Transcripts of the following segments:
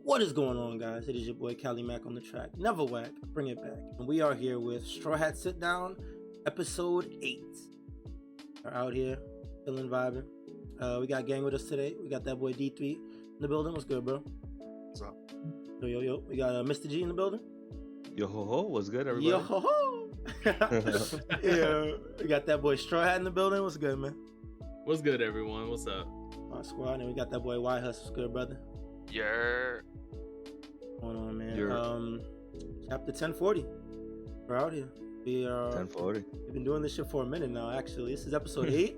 What is going on, guys? It is your boy Cali Mac on the track. Never whack, bring it back. And we are here with Strawhat Sitdown, episode 8. We're out here, feeling vibing. We got gang with us today. We got that boy D3 in the building. What's good, bro? What's up? Yo. We got Mr. G in the building. YOHOHO, what's good, everybody? YOHOHO! Yeah, we got that boy Straw Hat in the building. What's good, man? What's good, everyone? What's up? My squad. And we got that boy YHuss. What's good, brother? Yeah. What's going on, man? Chapter 1040. We're out here. We are 1040. We've been doing this shit for a minute now, actually. This is episode 8.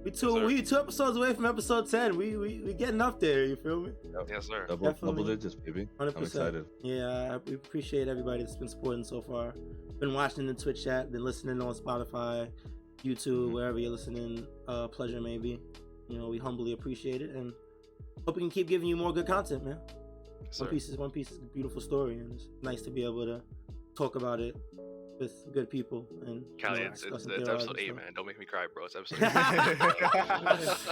We two episodes away from episode 10. We getting up there, you feel me? Yep. Yes, sir. Double digits, baby. 100%. I'm excited. Yeah, we appreciate everybody that's been supporting so far. Been watching in the Twitch chat, been listening on Spotify, YouTube, wherever you're listening. Pleasure, maybe. You know, we humbly appreciate it, and hope we can keep giving you more good content, man. Yes, One Piece is a beautiful story, and it's nice to be able to talk about it with good people. And Cali, you know, it's theorizing episode 8, stuff. man. Don't make me cry, bro. It's episode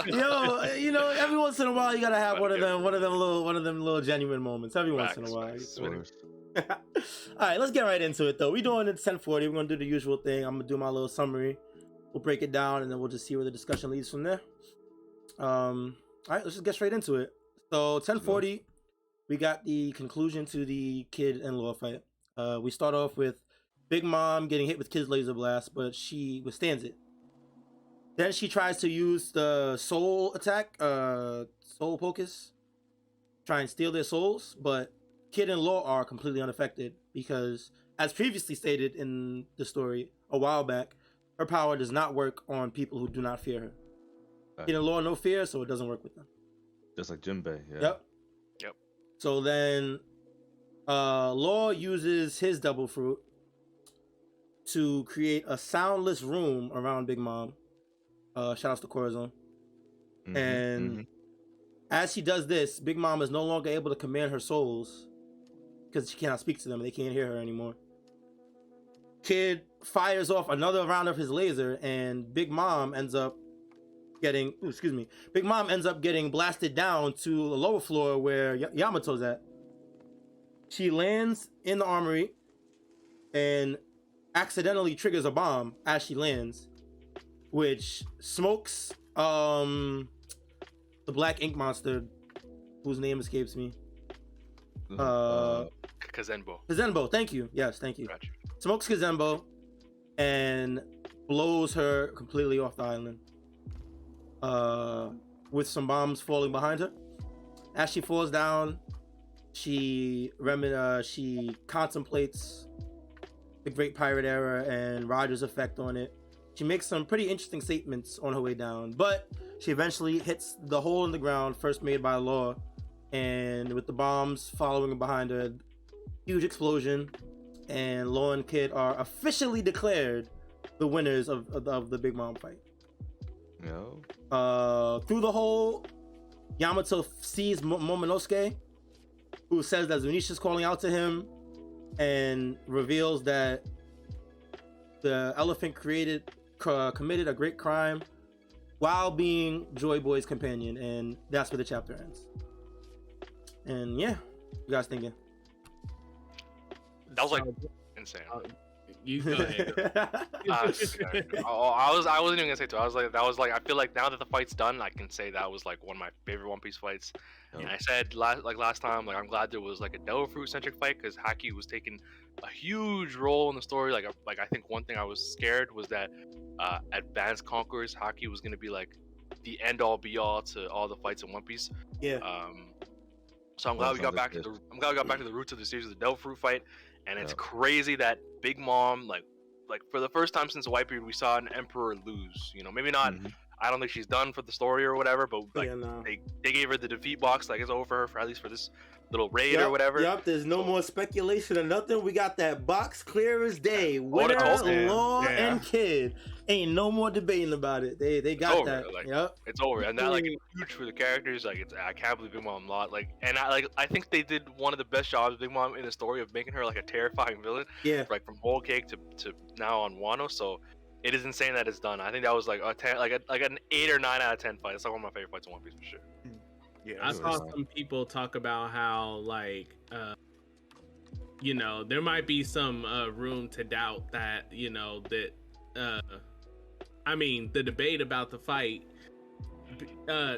8. You know, every once in a while you gotta have one of them little genuine moments. Every once in a while. Facts. All right, let's get right into it though. We're doing it 1040. We're gonna do the usual thing. I'm gonna do my little summary. We'll break it down and then we'll just see where the discussion leads from there. All right, let's just get straight into it. So 1040, we got the conclusion to the kid and law fight. We start off with Big Mom getting hit with Kid's laser blast, but she withstands it. Then she tries to use the soul attack, soul focus, try and steal their souls, but Kid and Law are completely unaffected because, as previously stated in the story a while back, her power does not work on people who do not fear her. Kid and Law no fear, so it doesn't work with them. Just like Jinbei, yeah. Yep. So then, Law uses his double fruit to create a soundless room around Big Mom. Shout outs to Corazon. And as she does this, Big Mom is no longer able to command her souls because she cannot speak to them. They can't hear her anymore. Kid fires off another round of his laser, and Big Mom ends up getting blasted down to the lower floor where Yamato's at. She lands in the armory and accidentally triggers a bomb as she lands, which smokes the black ink monster whose name escapes me. Kazenbo. Thank you. Yes, thank you. Gotcha. Smokes Kazenbo and blows her completely off the island. With some bombs falling behind her. As she falls down, she contemplates the Great Pirate Era and Roger's effect on it. She makes some pretty interesting statements on her way down, but she eventually hits the hole in the ground first made by Law, and with the bombs following behind her, huge explosion, and Law and Kid are officially declared the winners of the Big Mom fight. No. Through the hole, Yamato sees Momonosuke, who says that Zunisha's calling out to him, and reveals that the elephant committed a great crime while being Joy Boy's companion, and that's where the chapter ends. And yeah, you guys thinking? That was like insane. You go ahead. I wasn't even gonna say it. I feel like now that the fight's done, I can say that was like one of my favorite One Piece fights. And I said last time, I'm glad there was like a devil fruit centric fight because Haki was taking a huge role in the story. Like I think one thing I was scared was that Advanced Conquerors Haki was gonna be like the end all be all to all the fights in One Piece. Yeah. So I'm glad we got back to the roots of the series, the devil fruit fight. And it's crazy that Big Mom, like for the first time since the White Period, we saw an Emperor lose. You know, maybe not. I don't think she's done for the story or whatever, but like they gave her the defeat box. Like it's over for her for at least for this little raid or whatever. Yep. There's no more speculation or nothing. We got that box clear as day. Winner, Law, and Kid. Ain't no more debating about it. They got that. Like, it's over, and that like is huge for the characters. Like I can't believe Big Mom lost. Like, and I think they did one of the best jobs of Big Mom in the story of making her like a terrifying villain. Yeah. Like from Whole Cake to now on Wano. So it is insane that it's done. I think that was like a 10, like an 8 or 9 out of 10 fight. It's like one of my favorite fights in One Piece for sure. Yeah, I saw some people talk about how like there might be some room to doubt that I mean the debate about the fight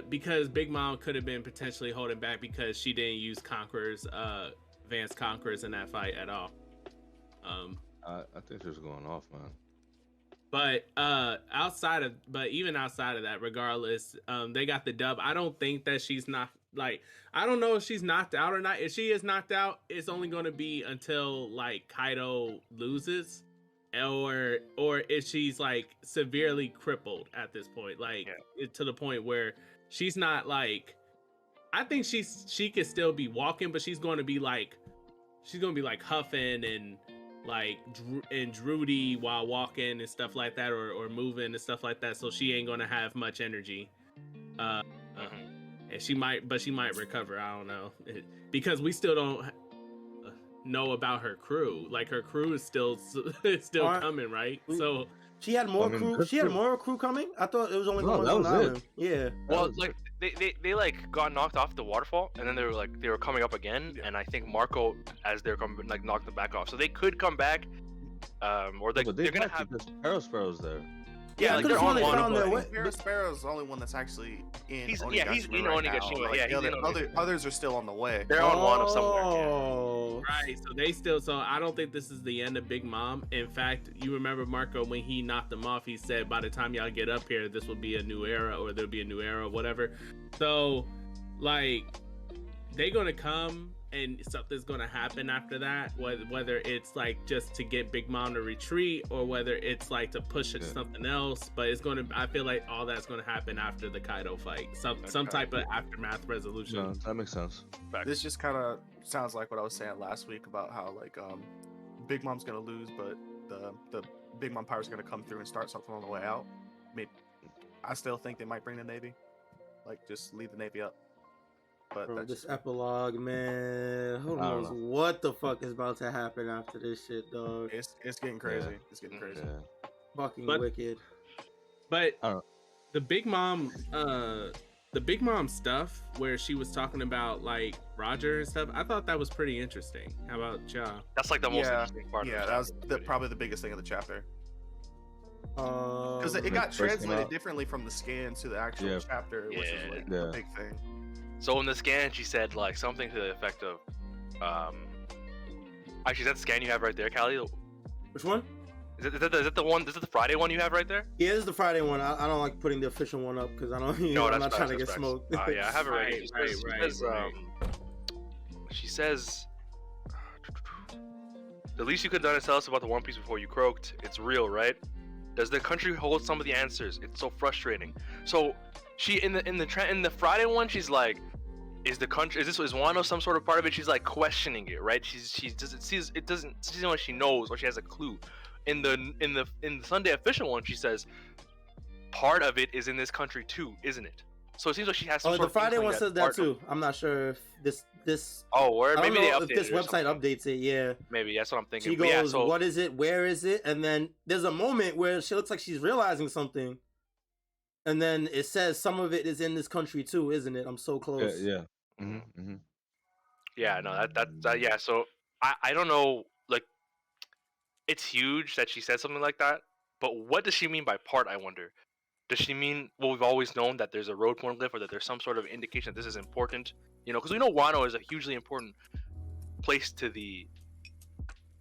because Big Mom could have been potentially holding back because she didn't use Conquerors, advanced Conquerors in that fight at all. I think she's going off, man. But even outside of that, regardless, they got the dub. I don't think that she's not like, I don't know if she's knocked out or not. If she is knocked out, it's only going to be until like Kaido loses, or if she's like severely crippled at this point, like to the point where she's not like, I think she could still be walking, but she's going to be like huffing and like Drudy while walking and stuff like that, or moving and stuff like that. So she ain't gonna have much energy, and she might recover. I don't know, because we still don't know about her crew. Like her crew is still coming, right? So she had more crew. She had more crew coming. I thought it was only one on the island. Yeah. Well, like they like got knocked off the waterfall, and then they were coming up again, and I think Marco, as they're coming, like knocked them back off. So they could come back, or they're gonna have Sparrow's there. Yeah, like they're on Wano. Sparrow's the only one that's actually in. He's in Onigashima. Onigashima. Like, others are still on the way. They're on Wano somewhere. Right, so they still. So I don't think this is the end of Big Mom. In fact, you remember Marco when he knocked them off. He said, "By the time y'all get up here, this will be a new era, or there'll be a new era, whatever." So, like, they're gonna come, and something's gonna happen after that. Whether it's like just to get Big Mom to retreat, or whether it's like to push it to something else. But it's gonna. I feel like all that's gonna happen after the Kaido fight. Some type of aftermath resolution. No, that makes sense. This just kind of sounds like what I was saying last week about how like Big Mom's gonna lose, but the Big Mom Pirate's gonna come through and start something on the way out. Maybe I still think they might bring the Navy, like just leave the Navy up. But bro, this epilogue, man, who knows what the fuck is about to happen after this shit, dog. It's getting crazy. Yeah. It's getting crazy. Yeah. Fucking wicked. But the Big Mom stuff where she was talking about like Roger and stuff, I thought that was pretty interesting. How about y'all? That's like the most interesting part. Yeah, that was probably the biggest thing of the chapter. Because it got translated differently from the scan to the actual chapter, which is like a big thing. So in the scan, she said like something to the effect of, actually, is that the scan you have right there, Callie? Which one? Is it the one? Is it the Friday one you have right there? Yeah, this is the Friday one. I don't like putting the official one up because I don't. I'm not trying to get smoked. Yeah, I have it right here. She says, the least you could have done is tell us about the One Piece before you croaked. It's real, right? Does the country hold some of the answers? It's so frustrating. So she in the Friday one, she's like, is Wano some sort of part of it? She's like questioning it, right? She doesn't know what she knows or she has a clue. In the Sunday official one, she says part of it is in this country too, isn't it? So it seems like she has some sort the of Friday one says that too. I'm not sure if this or maybe they if this website updates it. Yeah, maybe that's what I'm thinking. She goes, what is it? Where is it? And then there's a moment where she looks like she's realizing something, and then it says some of it is in this country too, isn't it? I'm so close. Yeah. Mm-hmm. Mm-hmm. Yeah, no, that yeah. So I don't know, like, it's huge that she said something like that, but what does she mean by part? I wonder. Does she mean what we've always known, that there's a road poneglyph, or that there's some sort of indication that this is important? You know, because we know Wano is a hugely important place to the,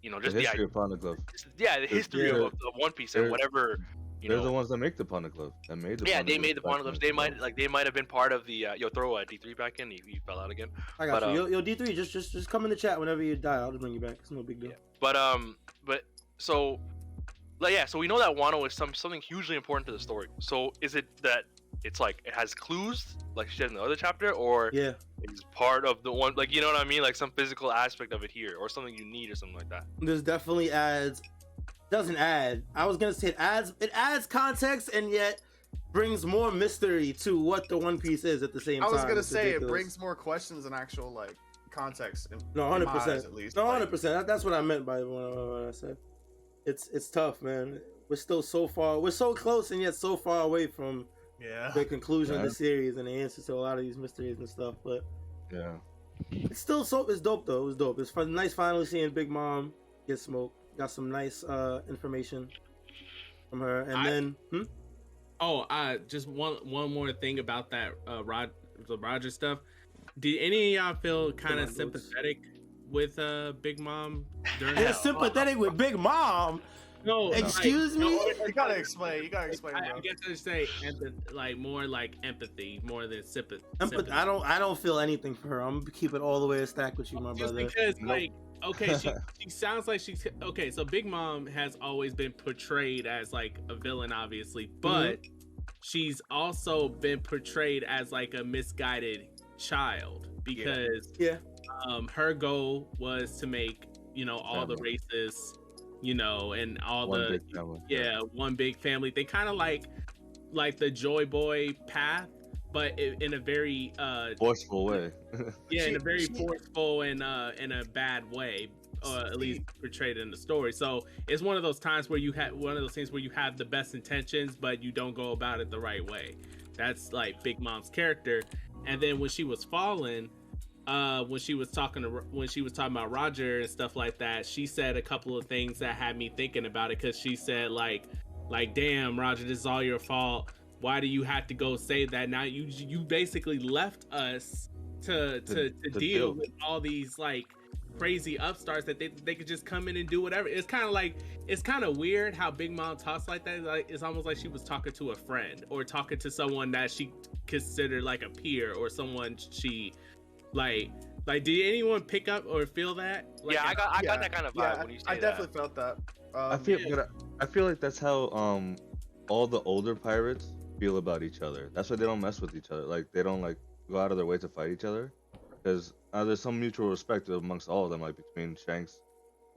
just the history of poneglyph. Yeah, the history of One Piece and whatever. They're the ones that make the poneglyph. They made the poneglyphs. They might have been part of the. Throw a D3 back in. He fell out again. I got you. Yo, D3, just come in the chat whenever you die. I'll just bring you back. It's no big deal. Yeah. But so. Like, yeah, so we know that Wano is something hugely important to the story. So is it that it's like it has clues, like she said in the other chapter, or it's part of the one, like, you know what I mean, like some physical aspect of it here, or something you need, or something like that? There's definitely adds. Doesn't add. I was gonna say it adds context, and yet brings more mystery to what the One Piece is at the same time. I was gonna say it brings more questions and actual like context. No, 100%. At least. No, 100%. That's what I meant by what I said. It's tough, man. We're still so far. We're so close and yet so far away from Yeah. the conclusion of Yeah. the series and the answers to a lot of these mysteries and stuff. But Yeah. it's still it's dope though. It was dope. It's fun, nice finally seeing Big Mom get smoked. Got some nice information from her, and then just one more thing about that the Roger stuff. Did any of y'all feel kind of sympathetic with Big Mom during you're that? sympathetic with Big Mom. No, Excuse me? You gotta explain. I Bro. guess I should say more like empathy more than sympathy. I don't feel anything for her. I'm gonna keep it all the way a stack with you, my Just brother. because okay, she sounds like she's okay. So Big Mom has always been portrayed as like a villain, obviously, but she's also been portrayed as like a misguided child because her goal was to make all the races, and all One the big family. one big family. They kind of like the Joy Boy path, but in a very Forceful way. in a very forceful and in a bad way, or at least portrayed in the story. So it's one of those times where you have the best intentions, but you don't go about it the right way. That's like Big Mom's character. And then when she was fallen, when she was talking about Roger and stuff like that, she said a couple of things that had me thinking about it, because she said like damn, Roger, this is all your fault. Why do you have to go say that? Now you basically left us to deal with all these like crazy upstarts that they could just come in and do whatever. It's kind of weird how Big Mom talks like that. Like it's almost like she was talking to a friend or talking to someone that she considered like a peer or someone she like. Did anyone pick up or feel that? Like, I got that kind of vibe when you say I definitely felt that. I feel like that's how all the older pirates feel about each other. That's why they don't mess with each other. Like they don't like go out of their way to fight each other, because there's some mutual respect amongst all of them, like between Shanks,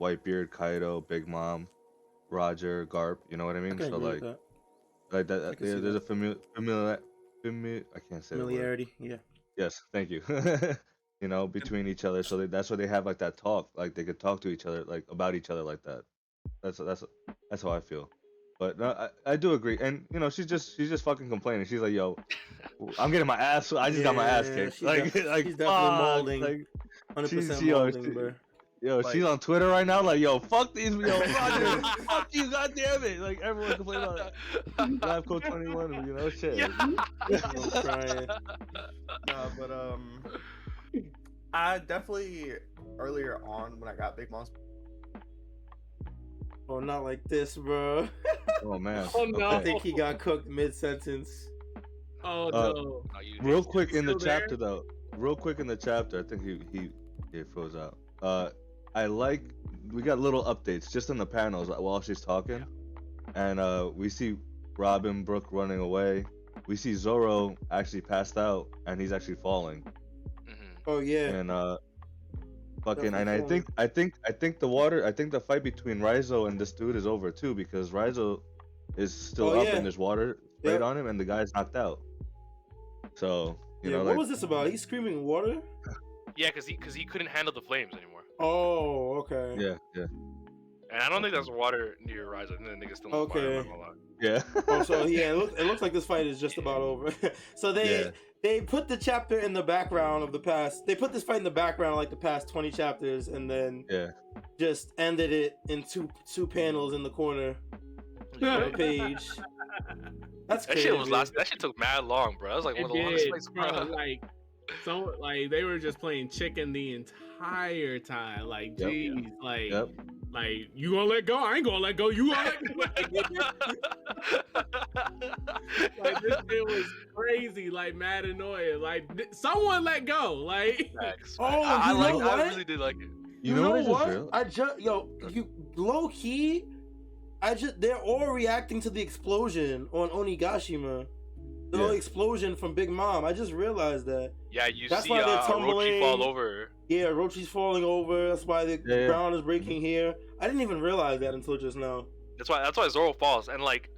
Whitebeard, Kaido, Big Mom, Roger, Garp. You know what I mean? I So agree with like that. I can see There's that. I can't say the word. Familiarity, yeah. Yes, thank you. Between each other, so that's why they have like that talk. Like they could talk to each other, like about each other, like that. That's how I feel. But no, I do agree, and she's just fucking complaining. She's like, "Yo, I'm getting my ass. I just got my ass kicked." She's definitely molding. Like, 100% molding, bro. Yo, she's on Twitter right now, like, "Yo, fuck these, Roger, fuck you, goddamn it!" Like everyone complain about that. Live Code 21, shit. I'm crying. No, but I definitely earlier on when I got Big Mom's. Oh, not like this, bro. Oh man. Oh no. I think he got cooked mid-sentence. Oh no. Real quick in the chapter, though. Real quick in the chapter, I think he froze out. We got little updates just in the panels while she's talking, and we see Robin Brooke running away. We see Zoro actually passed out, and he's actually falling. Oh yeah. And and I think the fight between Raizo and this dude is over too, because Raizo is still up and there's water sprayed on him, and the guy's knocked out. So what was this about? He's screaming water? Yeah, because he couldn't handle the flames anymore. Oh, okay. Yeah. And I don't think there's water near Raizo. I think it's still on fire. I'm not gonna lie. Yeah. Oh, so it looks like this fight is just about over. So they put the chapter in the background of the past. They put this fight in the background like the past 20 chapters, and then just ended it in two panels in the corner of the page. That's crazy. That shit took mad long, bro. That was like one of the longest fights, bro. Like they were just playing chicken the entire time. Like, geez, like you gonna let go? I ain't gonna let go. You gonna let go? Like this shit was crazy. Like mad annoying. Like someone let go. Like I really did like it. You know what? You low key. They're all reacting to the explosion on Onigashima. The explosion from Big Mom. I just realized that. Yeah, That's see why they're tumbling. Orochi fall over. Yeah, Orochi's falling over. That's why the ground is breaking here. I didn't even realize that until just now. That's why Zoro falls. And like,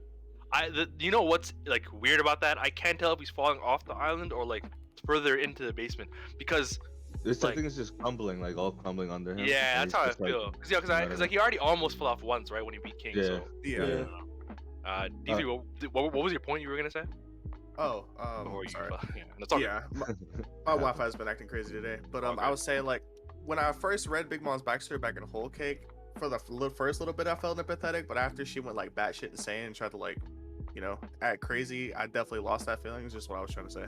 you know what's like weird about that? I can't tell if he's falling off the island or like further into the basement, because I think it's just crumbling, like all crumbling under him. Yeah, that's how I feel. Because he already almost fell off once, right, when he beat King. Yeah. So. Yeah. DC, what was your point you were gonna say? Oh, Or you, sorry. yeah, that's all good. Yeah, my Wi-Fi has been acting crazy today. But Okay. I was saying, like, when I first read Big Mom's backstory back in Whole Cake, for the first little bit I felt empathetic, but after she went like batshit insane and tried to like, act crazy, I definitely lost that feeling. Is just what I was trying to say.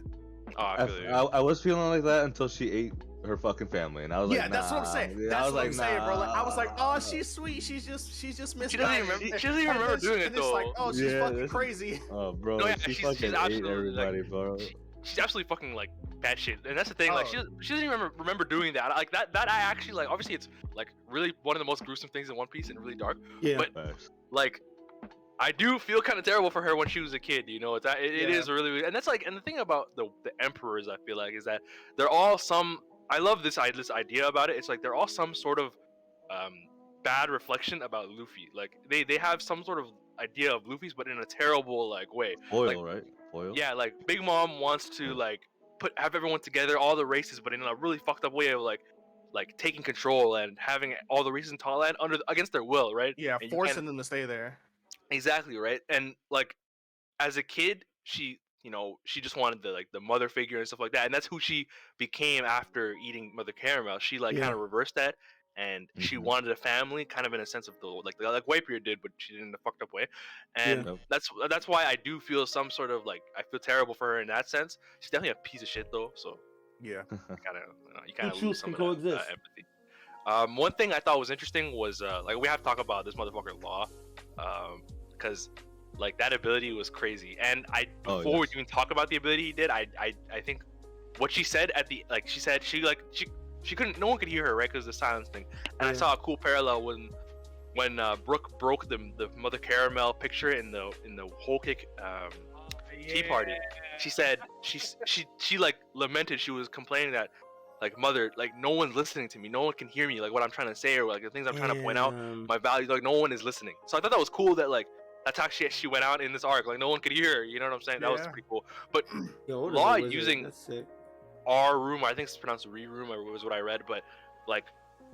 Oh, I feel you. I was feeling like that until she ate her fucking family, and I was like, Yeah, that's what I'm saying. nah. That's I was what like, I'm saying, bro. Like, I was like, nah. oh, she's sweet. She's just She doesn't even misguided. remember. She doesn't even remember doing it And it's like, though. oh, she's Yeah, fucking this is- crazy. Oh, bro, No, yeah, she she's fucking ate absolutely, like, everybody, bro. She's absolutely fucking like bad shit, and that's the thing. Like Oh. she doesn't even remember doing that. Like that I actually like. Obviously, it's like really one of the most gruesome things in One Piece and really dark. Yeah. But Facts. like, I do feel kind of terrible for her when she was a kid. You know, it Yeah. is really, and that's like, and the thing about the emperors, I feel like, is that they're all some. I love this idea about it. It's like they're all some sort of bad reflection about Luffy. Like they have some sort of idea of Luffy's, but in a terrible like way. Foil, like, right? Foil. Yeah, like Big Mom wants to like have everyone together, all the races, but in a really fucked up way of like taking control and having all the races in Thailand against their will, right? Yeah, And you forcing can't- them to stay there. exactly, right? And like as a kid, she she just wanted the mother figure and stuff like that, and that's who she became after eating Mother Caramel. She like Yeah. kind of reversed that, and she Mhm. wanted a family, kind of in a sense of the like Whitebeard did, but she did it in a fucked up way. And Yeah. that's why I do feel some sort of like I feel terrible for her in that sense. She's definitely a piece of shit though, so Yeah. you kind of truths lose some can of that coexist. empathy. One thing I thought was interesting was like we have to talk about this motherfucker Law, because like that ability was crazy. And before we even talk about the ability he did, I think what she said at the like she said she couldn't, no one could hear her, right, because the silence thing. And I Yeah. saw a cool parallel when Brooke broke the Mother Caramel picture in the Whole Cake tea party. She said she like lamented, she was complaining that like, mother, like no one's listening to me, no one can hear me, like what I'm trying to say or like the things I'm trying to point out, Damn. my values, like no one is listening. So I thought that was cool that like that's how she went out in this arc, like no one could hear her, you know what I'm saying? That was Yeah. pretty cool. But Yo, what is Law it, wizard? using That's sick. our room, I think it's pronounced re-room, or was what I read, but like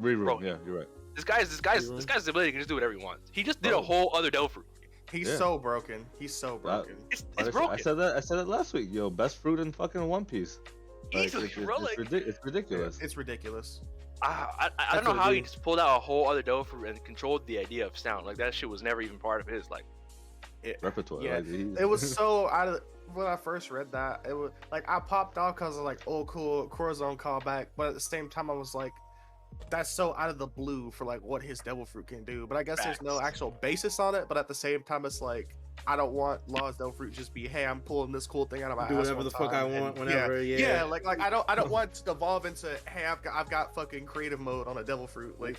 Reroom, Bro. yeah, you're right. this guy's ability can just do whatever he wants. He just did a Bro. whole other devil fruit. He's Yeah. so broken. He's so broken. It's I broken. said that last week. Yo, best fruit in fucking One Piece. Like, Easily, bro. Like, it's ridiculous. It's ridiculous. I don't That's know what how it he is. just pulled out a whole other devil fruit and controlled the idea of sound. Like that shit was never even part of his. Like, Repertoire. Yeah, Like, it was so out of when I first read that. It was like I popped off because I was like, "Oh, cool, Corazon callback," but at the same time, I was like, "That's so out of the blue for like what his devil fruit can do." But I guess there's no Facts. actual basis on it. But at the same time, it's like I don't want Law's devil fruit just be, "Hey, I'm pulling this cool thing out of my Do ass whatever one the fuck time," I want, and- whenever. Yeah. like I don't want it to devolve into, "Hey, I've got fucking creative mode on a devil fruit." Like,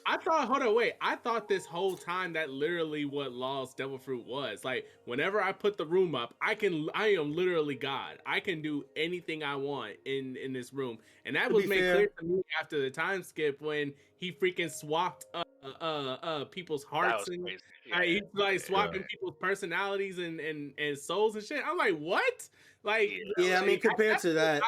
I thought, hold on, wait. I thought this whole time that literally what Law's devil fruit was. Like, whenever I put the room up, I am literally God. I can do anything I want in this room. And that To was be made fair- clear to me after the time skip when he freaking swapped people's that hearts was and crazy. he's like swapping Yeah. people's personalities and souls and shit. I'm like, what? Like, Yeah, I mean, compared to that,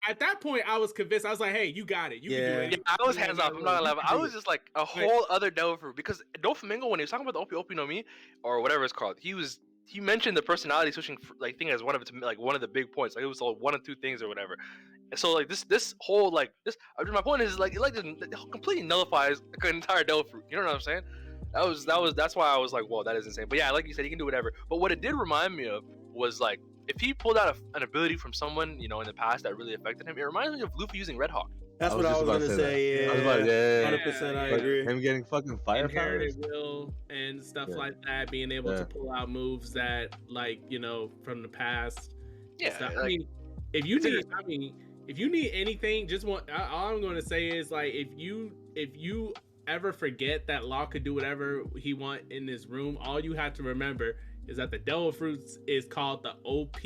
at that point, I was convinced. I was like, hey, you got it. You can do Yeah. it. Yeah, I was hands off. I'm not gonna lie. I was just like a Wait. whole other devil fruit because Doflamingo, when he was talking about the Opi no Mi or whatever it's called, he mentioned the personality switching like thing as one of one of the big points. Like it was like one or two things or whatever. And so like this whole like this. My point is like it completely nullifies an entire devil fruit. You know what I'm saying? That's why I was like, whoa, that is insane. But yeah, like you said, he can do whatever. But what it did remind me of was like if he pulled out an ability from someone in the past that really affected him, it reminds me of Luffy using Red Hawk. that's what I just was about gonna to say. that. Yeah, I was about, yeah. 100%. I Like, agree. Him getting fucking fire powers. Inherited will and stuff Yeah. like that, being able Yeah. to pull out moves that, like, from the past. Yeah, stuff. like, I mean, if you need anything, all I'm going to say is like if you ever forget that Law could do whatever he want in this room, all you have to remember is that the devil fruits is called the OP.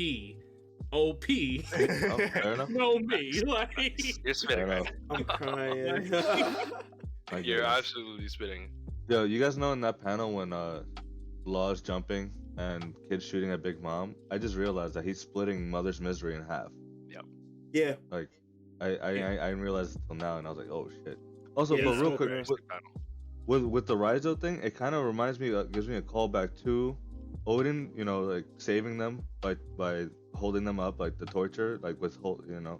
Oh, fair enough. No me, like you're spitting, Fair man. enough. I'm crying. I You're guess. absolutely spitting. Yo, you guys know in that panel when Law's jumping and Kid's shooting at Big Mom, I just realized that he's splitting Mother's Misery in half. Yeah. Like, I didn't realize it till now, and I was like, oh shit. Also, Yeah, but it's real so quick, great. with the Raizo thing, it kind of reminds me, gives me a callback to Odin, like saving them by holding them up, like the torture, like with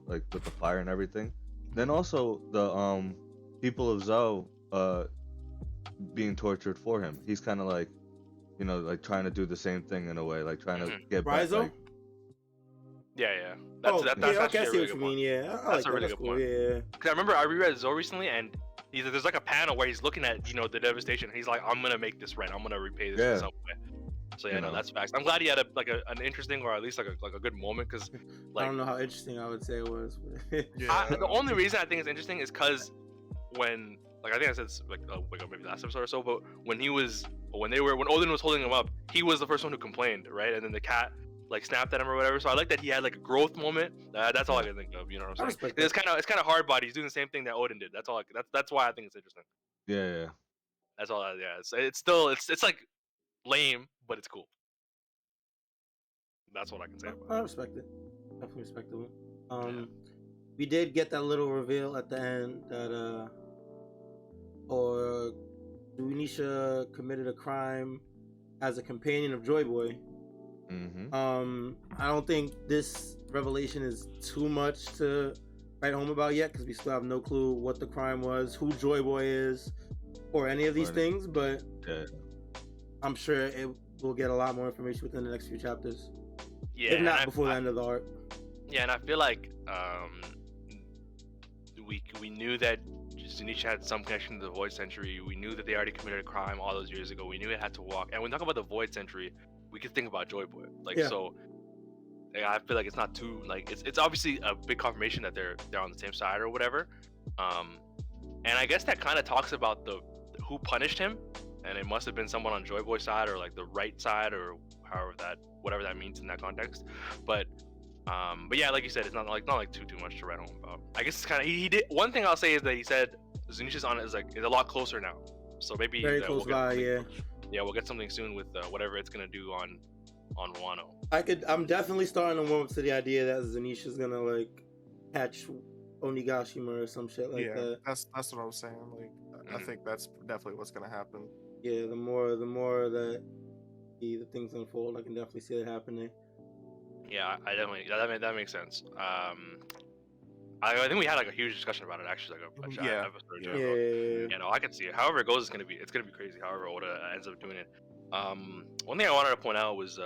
like with the fire and everything. Then also the people of Zou being tortured for him. He's kind of like, like trying to do the same thing in a way, like trying to get back. Raizo? Like, Yeah. Oh, That's yeah, okay, I actually a see really what you good mean. point. Yeah, I That's like a really that. good Cool. point. Yeah. Cause I remember I reread Zou recently, and there's like a panel where he's looking at the devastation. He's like, I'm gonna make this right. I'm gonna repay this in some way. So yeah, no, that's facts. I'm glad he had an interesting, or at least like a good moment, because I don't know how interesting I would say it was. But the only reason I think it's interesting is because when, like, I think I said this, like maybe last episode or so, but when Odin was holding him up, he was the first one who complained, right? And then the cat like snapped at him or whatever. So I like that he had like a growth moment. That's all I can think of. You know what I'm saying? It's kind of hard, but he's doing the same thing that Odin did. That's all. That's why I think it's interesting. Yeah. That's all. It's still it's like lame, but it's cool. That's what I can say about I respect it. Definitely respectable. We did get that little reveal at the end that or Dunisha committed a crime as a companion of Joy Boy. I don't think this revelation is too much to write home about yet, because we still have no clue what the crime was, who Joy Boy is, or any of these things, but I'm sure it will get a lot more information within the next few chapters. Yeah, if not before the end of the arc. Yeah, and I feel like we knew that Zunisha had some connection to the Void Century. We knew that they already committed a crime all those years ago. We knew it had to walk. And when we talk about the Void Century, we could think about Joy Boy. So I feel like it's not too like it's obviously a big confirmation that they're on the same side or whatever. And I guess that kind of talks about the who punished him, and it must have been someone on Joy Boy's side or like the right side or whatever that means in that context. But yeah, like you said, it's not like too much to write home about. I guess it's kind of he did one thing I'll say is that he said Zunisha's on is a lot closer now. So maybe very close by, yeah. Yeah, we'll get something soon with whatever it's gonna do on Wano. I'm definitely starting to warm up to the idea that Zunisha's gonna like catch Onigashima or some shit like that. That's what I was saying. Like, I think that's definitely what's gonna happen. Yeah, the more that the things unfold, I can definitely see it happening. Yeah, I definitely that makes sense. I think we had like a huge discussion about it actually, like a chat episode. Yeah, no, I can see it. However it goes, it's gonna be crazy. However Oda ends up doing it. One thing I wanted to point out was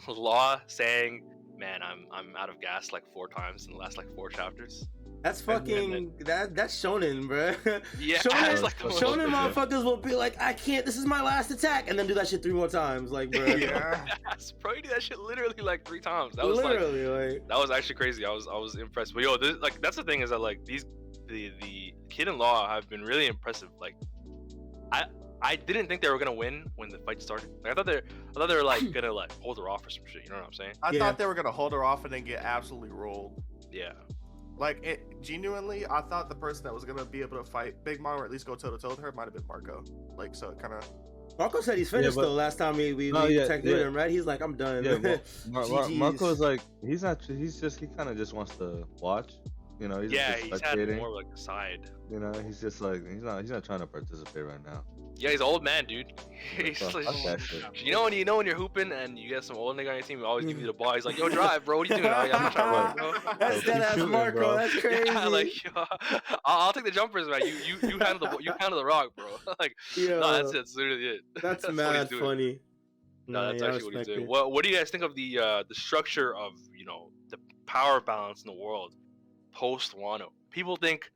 Law saying, "Man, I'm out of gas" like 4 times in the last like 4 chapters. That's fucking that's shonen, bro. Yeah, shonen motherfuckers will be like, I can't. This is my last attack, and then do that shit 3 more times, like, bro. Yes, bro, he did that shit literally like 3 times. That was literally like that was actually crazy. I was impressed. But yo, that's the thing is that like the Kid and Law have been really impressive. Like, I didn't think they were gonna win when the fight started. Like, I thought they were like gonna like hold her off or some shit. You know what I'm saying? I thought they were gonna hold her off and then get absolutely rolled. Yeah. Like, genuinely, I thought the person that was gonna be able to fight Big Mom or at least go toe to toe with her might have been Marco. Like, so it kind of. Marco said he's finished though. Last time we detected him, right? He's like, I'm done. Yeah, Marco's like, he kind of just wants to watch. You know, he's had more like a side. You know, he's just like he's not trying to participate right now. Yeah, he's an old man, dude. He's like, you know when you're hooping and you get some old nigga on your team, he always give you the ball. He's like, yo, drive, bro. What are you doing? I'm not trying to run, bro. That's dead ass Marco. Bro. That's crazy. Yeah, like, yo, I'll take the jumpers, man. You handle the rock, bro. Like, no, that's literally it. That's mad funny. No, that's actually what he's doing. What do you guys think of the structure of the power balance in the world post Wano? People think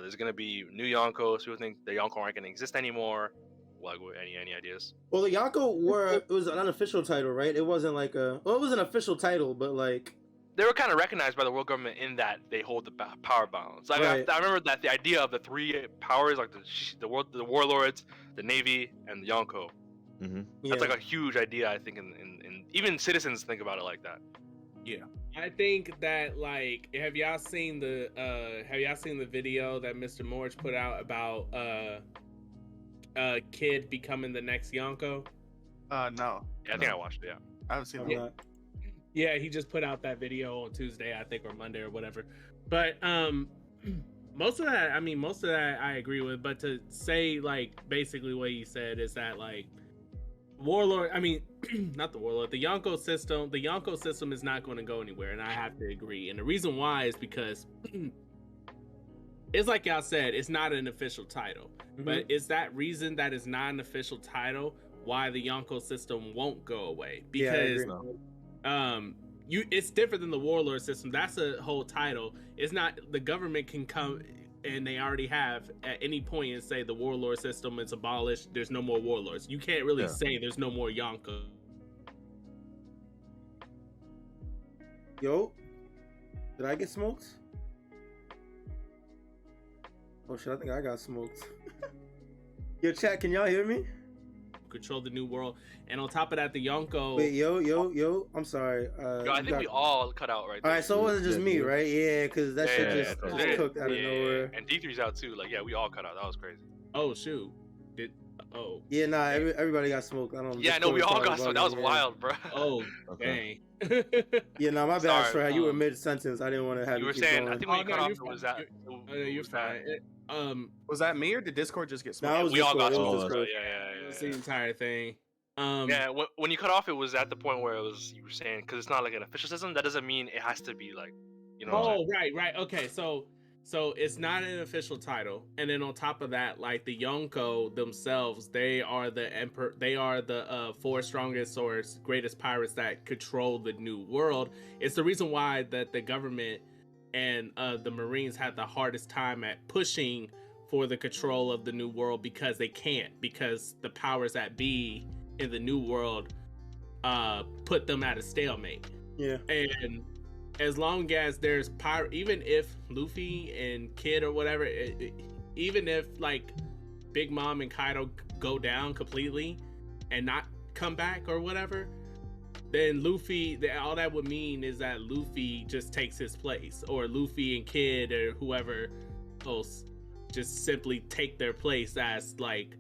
there's gonna be new Yonkos. People think the Yonko aren't gonna exist anymore. Like, any ideas? Well, the Yonko it was an unofficial title, right? It wasn't like it was an official title, but like they were kind of recognized by the world government in that they hold the power balance. Like, right. I remember that the idea of the 3 powers, like the warlords, the navy, and the Yonko. Mm-hmm. That's like a huge idea. I think, in even citizens think about it like that. Yeah. I think that, like, have y'all seen the video that Mr. Morge put out about Kid becoming the next Yonko? No. Yeah, I think I watched it. Yeah, I haven't seen that. Yeah, he just put out that video on Tuesday, I think, or Monday or whatever. But most of that I agree with. But to say, like, basically what he said is that, like, Warlord, I mean, not the Warlord, the Yonko system is not going to go anywhere, and I have to agree. And the reason why is because it's like y'all said, it's not an official title. But it's that reason that it's not an official title why the Yonko system won't go away. Because it's different than the Warlord system. That's a whole title. It's not, the government can come, and they already have at any point and say the Warlord system is abolished, there's no more Warlords. You can't really say there's no more Yonko. Yo, did I get smoked? Oh shit, I think I got smoked. Yo, chat, can y'all hear me? Control the new world. And on top of that, the Yonko... Wait, yo, I'm sorry. Yo, I think we all cut out right there. Alright, so it wasn't just me, right? Yeah, because that shit just cooked out of nowhere. And D3's out too. Like, yeah, we all cut out. That was crazy. Oh, shoot. Yeah, nah, everybody got smoked. I don't know. Yeah, no, we all got smoked. That was wild, bro. Oh, dang. Yeah, nah, my bad, Strawhat. You were mid-sentence. I didn't want to have you were keep saying, going. I think when you cut off, was that... You're fine. Was that me or did Discord just get Nah, smoked? We all got smoked. smoked. Yeah. It's the entire thing. Yeah, when you cut off, it was at the point where it was, you were saying, because it's not like an official system, that doesn't mean it has to be like, you know. Oh, right. Okay, so it's not an official title, and then on top of that, like the Yonko themselves, they are the emperor. They are the four strongest or greatest pirates that control the new world. It's the reason why that the government and the Marines had the hardest time at pushing for the control of the new world, because they can't, because the powers that be in the new world put them at a stalemate. Yeah. And as long as there's power, even if Luffy and Kid or whatever, even if like Big Mom and Kaido go down completely and not come back or whatever, then Luffy, all that would mean is that Luffy just takes his place, or Luffy and Kid or whoever else just simply take their place as like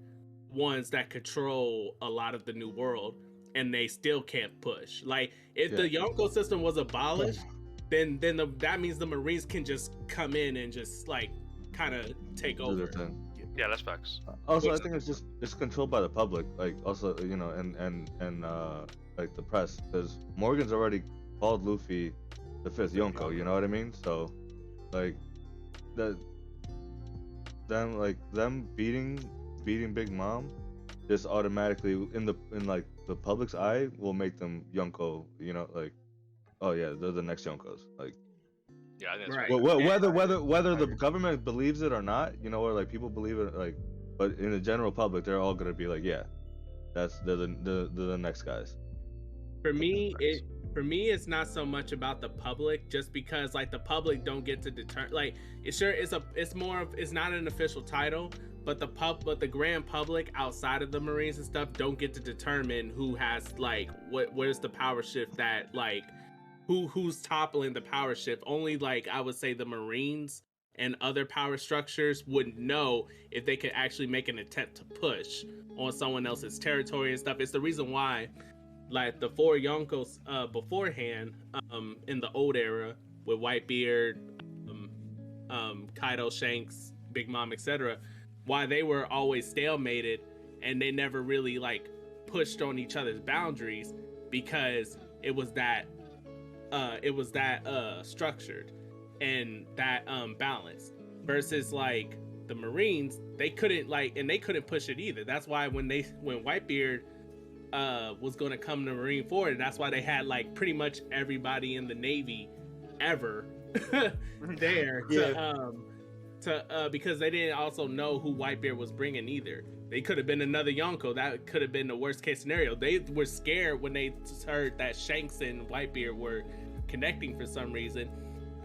ones that control a lot of the new world, and they still can't push. Like if the Yonko system was abolished, then that means the Marines can just come in and just like kind of take over. Yeah, that's facts. Also, I think it's controlled by the public, like also, you know, and like the press, because Morgan's already called Luffy the fifth Yonko. You know what I mean? So, like them beating Big Mom just automatically in like the public's eye will make them Yonko. You know, like, oh yeah, they're the next Yonkos. Like, yeah, I think right. Whether the government believes it or not, you know, or like people believe it, like, but in the general public, they're all gonna be like, yeah, they're the next guys. For me, it's not so much about the public, just because like the public don't get to determine. Like, it's not an official title, but the grand public outside of the Marines and stuff don't get to determine who has like where's the power shift, that like who's toppling the power shift. Only like I would say the Marines and other power structures would know if they could actually make an attempt to push on someone else's territory and stuff. It's the reason why like the four Yonkos beforehand in the old era with Whitebeard, Kaido, Shanks, Big Mom, etc., why they were always stalemated and they never really like pushed on each other's boundaries, because it was that structured and that balanced, versus like the Marines, they couldn't push it either. That's why when Whitebeard was going to come to Marine Ford, that's why they had like pretty much everybody in the Navy ever there because they didn't also know who Whitebeard was bringing either. They could have been another Yonko. That could have been the worst case scenario. They were scared when they heard that Shanks and Whitebeard were connecting for some reason,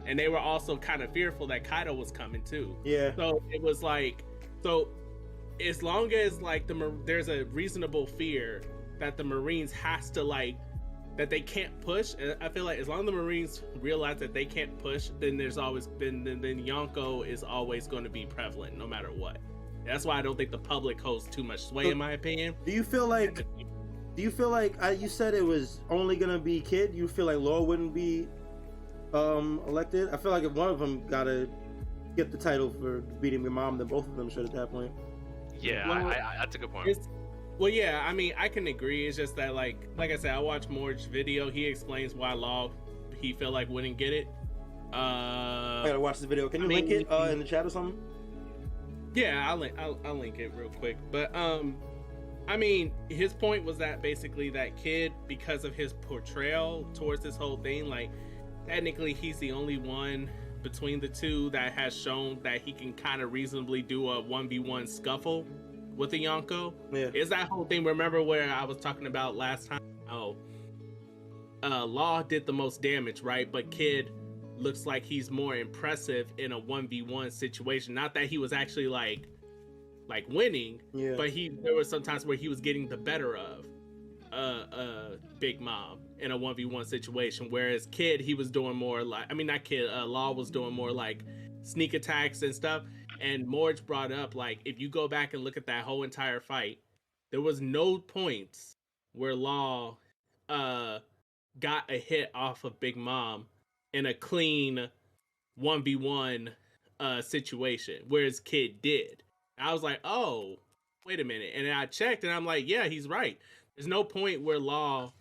and they were also kind of fearful that Kaido was coming too. Yeah. So it was like, as long as like there's a reasonable fear that the Marines has to like, that they can't push, and I feel like as long as the Marines realize that they can't push, then then Yonko is always going to be prevalent no matter what. That's why I don't think the public holds too much sway, in my opinion. Do you feel like you said it was only gonna be Kid? You feel like Law wouldn't be elected? I feel like if one of them gotta get the title for beating your mom, then both of them should at that point. Yeah, Well, that's a good point. Well, yeah, I mean, I can agree. It's just that, like I said, I watched Morge's video. He explains why Law he felt like wouldn't get it. I gotta watch this video. Can you link it in the chat or something? Yeah, I'll link it real quick. But I mean, his point was that basically that kid, because of his portrayal towards this whole thing, like technically he's the only one between the two that has shown that he can kind of reasonably do a 1v1 scuffle with a Yonko. Yeah. Is that whole thing? Remember where I was talking about last time? Law did the most damage, right? But Kid looks like he's more impressive in a 1v1 situation. Not that he was actually like winning, Yeah. but there was some times where he was getting the better of Big Mom in a 1v1 situation, whereas Kid, he was doing more like, I mean, not Kid, Law was doing more like sneak attacks and stuff. And Morge brought up, like, if you go back and look at that whole entire fight, there was no points where Law got a hit off of Big Mom in a clean 1v1 situation, whereas Kid did. I was like, oh, wait a minute. And then I checked and I'm like, yeah, he's right. There's no point where Law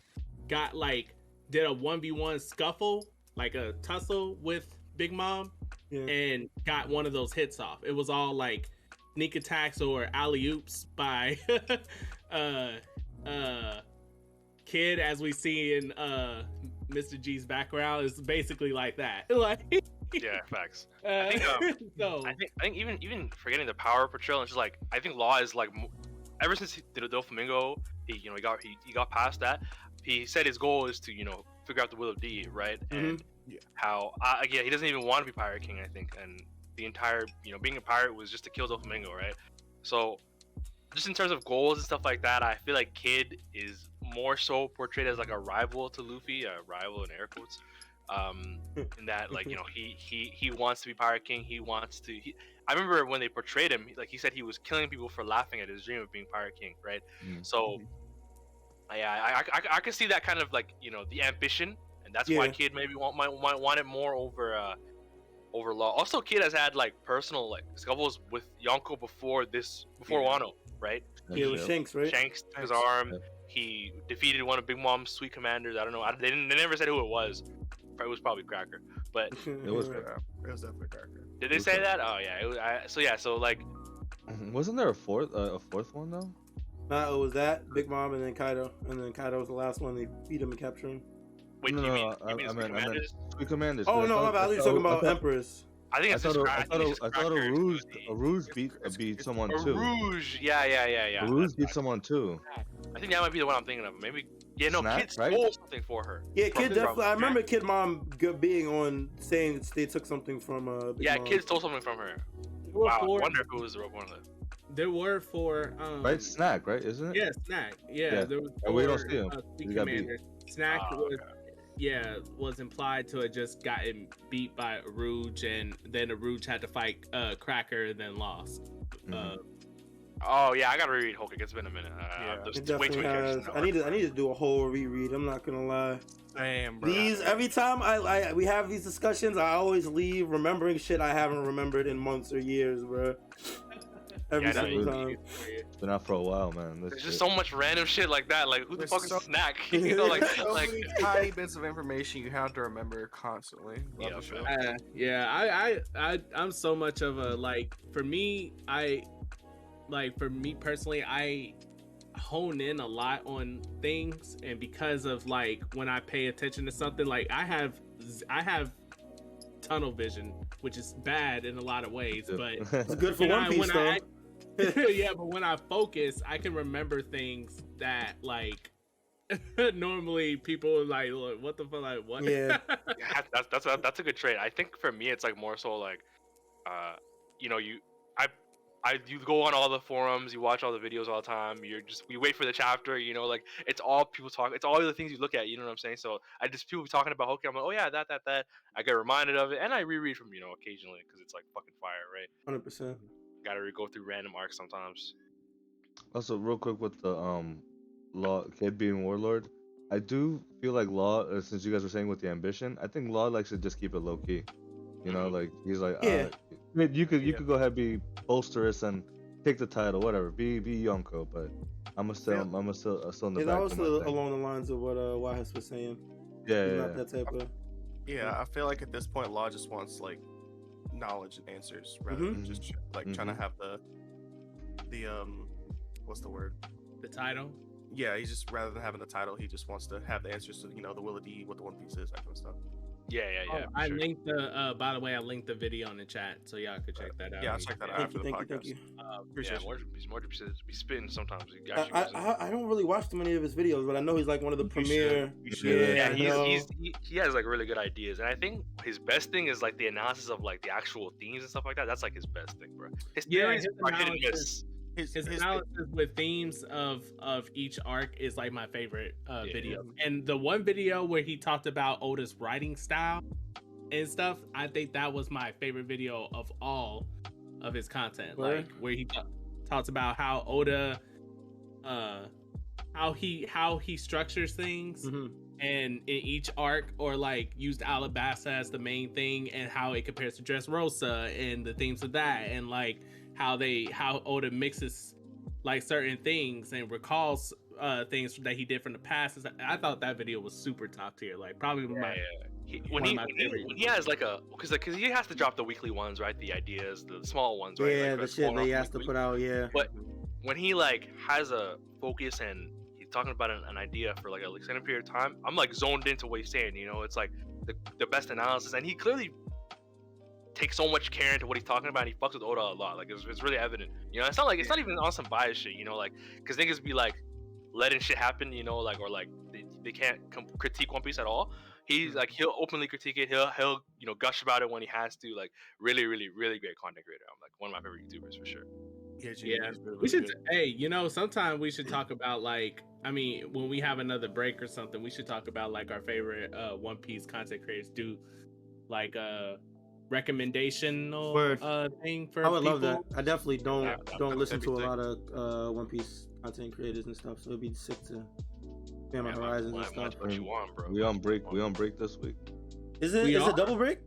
got did a 1v1 scuffle, like a tussle with Big Mom, and got one of those hits off. It was all like sneak attacks or alley-oops by Kid, as we see in Mr. G's background, is basically like that. Like, yeah, facts. I think even forgetting the power portrayal, it's just like, I think Law is like, ever since he did a Doflamingo, he got past that. He said his goal is to figure out the will of D, right? And how he doesn't even want to be Pirate King, I think, and the entire being a pirate was just to kill Doflamingo, right? So just in terms of goals and stuff like that, I feel like Kid is more so portrayed as like a rival to Luffy, a rival in air quotes. In that, like, he wants to be Pirate King. He wants to. I remember when they portrayed him, like he said he was killing people for laughing at his dream of being Pirate King, right? So, yeah, I can see that kind of like the ambition, and that's why Kid maybe might want it more over Law. Also, Kid has had like personal like scuffles with Yonko before Wano, right? Yeah, with Shanks, right? Shanks took his arm. He defeated one of Big Mom's sweet commanders. I don't know. They never said who it was. It was probably Cracker, but it was definitely Cracker. Did they say that? Oh yeah. So like, wasn't there a fourth one though? It was that Big Mom and then Kaido, was the last one. They beat him and captured him. Wait, no, you mean I meant Sweet Commanders. Oh no, I thought you were talking about Empress. I think I thought a Rouge beat someone too. Rouge, yeah. Rouge beat someone too. I think that might be the one I'm thinking of. Maybe. Yeah, no, Snack, Kid stole something for her. Yeah, Kid definitely. I remember Kid Mom being on saying that they took something from Big Mom. Kid stole something from her. Wow, I wonder if it was the rope one of them. There were four. Right, Snack, right? Isn't it? Yeah, Snack. Yeah. There was we don't see him. Snack was implied to have just gotten beat by Rouge, and then Rouge had to fight Cracker, then lost. Oh yeah, I gotta reread Hulk. It's been a minute. It definitely has. I need to do a whole reread. I'm not gonna lie. Damn, bro. Every time we have these discussions, I always leave remembering shit I haven't remembered in months or years, bro. Every single time. It's been out for a while, man. There's just so much random shit like that. Like, who the fuck is Snack? So many tiny bits of information you have to remember constantly. I'm so much of a for me personally, I hone in a lot on things, and because of when I pay attention to something, I have tunnel vision, which is bad in a lot of ways, but it's good for One Piece though. Yeah, but when I focus, I can remember things that normally people are look, what the fuck, what? Yeah. That's a good trait. I think for me, it's more so you go on all the forums, you watch all the videos all the time. We wait for the chapter, it's all people talk. It's all the things you look at. You know what I'm saying? So people talking about Hokage. I'm like, oh yeah, that. I get reminded of it, and I reread from occasionally because it's fucking fire, right? 100%. Gotta go through random arcs sometimes. Also, real quick with the Law Kid being Warlord, I do feel like Law, since you guys were saying with the ambition, I think Law likes to just keep it low key. He's like, you could go ahead, be bolsterous and take the title, whatever, be Yonko, but I'm still in the Yeah, back. that was of my still thing. along the lines of what YHuss was saying. Yeah, He's yeah, not that type of. Yeah, I feel like at this point, Law just wants like knowledge and answers rather than just trying to have the what's the word? The title. Yeah, he's just rather than having the title, he just wants to have the answers to the will of D, what the One Piece is, that kind of stuff. Yeah. Oh, I linked the. By the way, I linked the video in the chat, so y'all could check that out. Yeah, I'll check that out after the podcast. Thank you. Appreciate you. More to be spitting sometimes. I don't really watch too many of his videos, but I know he's like one of the premier. You should. Yeah, he has like really good ideas, and I think his best thing is like the analysis of like the actual themes and stuff like that. That's like his best thing, bro. His theories are hit and miss. His analysis with themes of each arc is like my favorite video. And the one video where he talked about Oda's writing style and stuff, I think that was my favorite video of all of his content. Where? Like where he talks about how Oda how he structures things and in each arc, or like used Alabasta as the main thing, and how it compares to Dressrosa and the themes of that, and like how Oda mixes like certain things and recalls things that he did from the past. I thought that video was super top tier, like probably when he has like a because he has to drop the weekly ones, right? The ideas, the small ones, right? Yeah, like, the shit that he has to put out. Yeah, but when he like has a focus and he's talking about an idea for like an extended period of time, I'm like zoned into what he's saying. It's like the best analysis, and he clearly takes so much care into what he's talking about. And he fucks with Oda a lot. Like it's really evident. It's not even on some bias shit. Like because niggas be like letting shit happen. Like or like they can't critique One Piece at all. He's like he'll openly critique it. He'll gush about it when he has to. Like really great content creator. I'm like one of my favorite YouTubers for sure. Yeah, we should. Hey, sometime we should talk about like. I mean, when we have another break or something, we should talk about like our favorite One Piece content creators. Do like recommendational thing for I would people. love that. I definitely don't listen to a lot of One Piece content creators and stuff, so it'd be sick to expand my horizons and stuff. What you want, bro? We on break this week. Is it double break?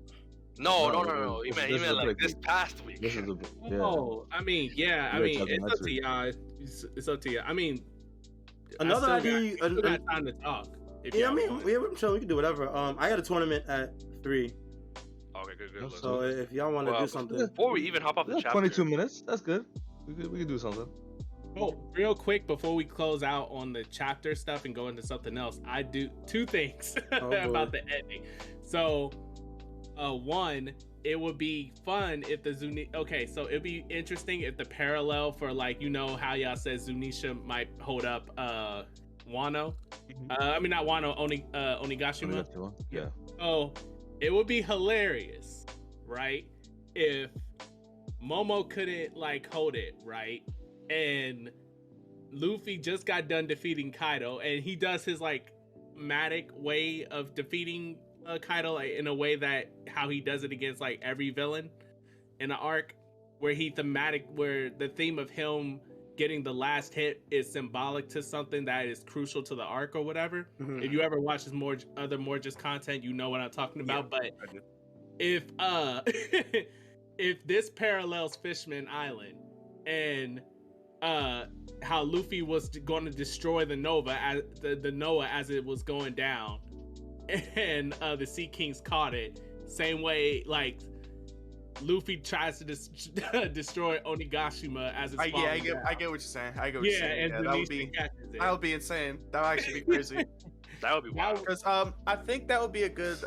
No. You meant like this past week. This is I mean, it's up to y'all. It's up to you. I mean, another idea. I still got time to talk. Yeah, I mean, I'm sure we can do whatever. I got a tournament at 3. Okay, good. So if y'all want to do something before we even hop off the chapter, 22 minutes. That's good. We can do something. Oh, real quick before we close out on the chapter stuff and go into something else, I do 2 things about the ending. So, one, it would be fun if the so it'd be interesting if the parallel for like how y'all said Zunisha might hold up Wano. I mean not Wano, Onigashima. Yeah. So it would be hilarious, right? If Momo couldn't like hold it, right? And Luffy just got done defeating Kaido, and he does his like matic way of defeating Kaido, like, in a way that how he does it against like every villain in an arc, where where the theme of him getting the last hit is symbolic to something that is crucial to the arc or whatever. If you ever watch his more just content, you know what I'm talking about. But if if this parallels Fishman Island and how Luffy was going to destroy the Nova as the Noah as it was going down, and the Sea Kings caught it, same way like Luffy tries to destroy Onigashima as it's I get what you're saying. I get what you're saying. And that would be insane. That would actually be crazy. That would be wild. Because I think that would be a good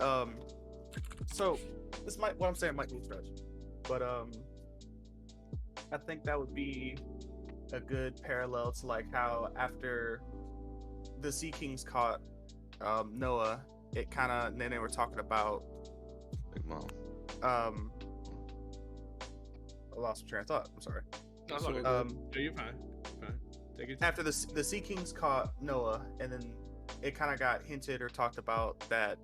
so what I'm saying might be a stretch, but I think that would be a good parallel to like how after the Sea Kings caught Noah, it kind of then they were talking about Big Mom. I lost my train of thought. I'm sorry. No, you're fine. Take it. After the Sea Kings caught Noah, and then it kind of got hinted or talked about that.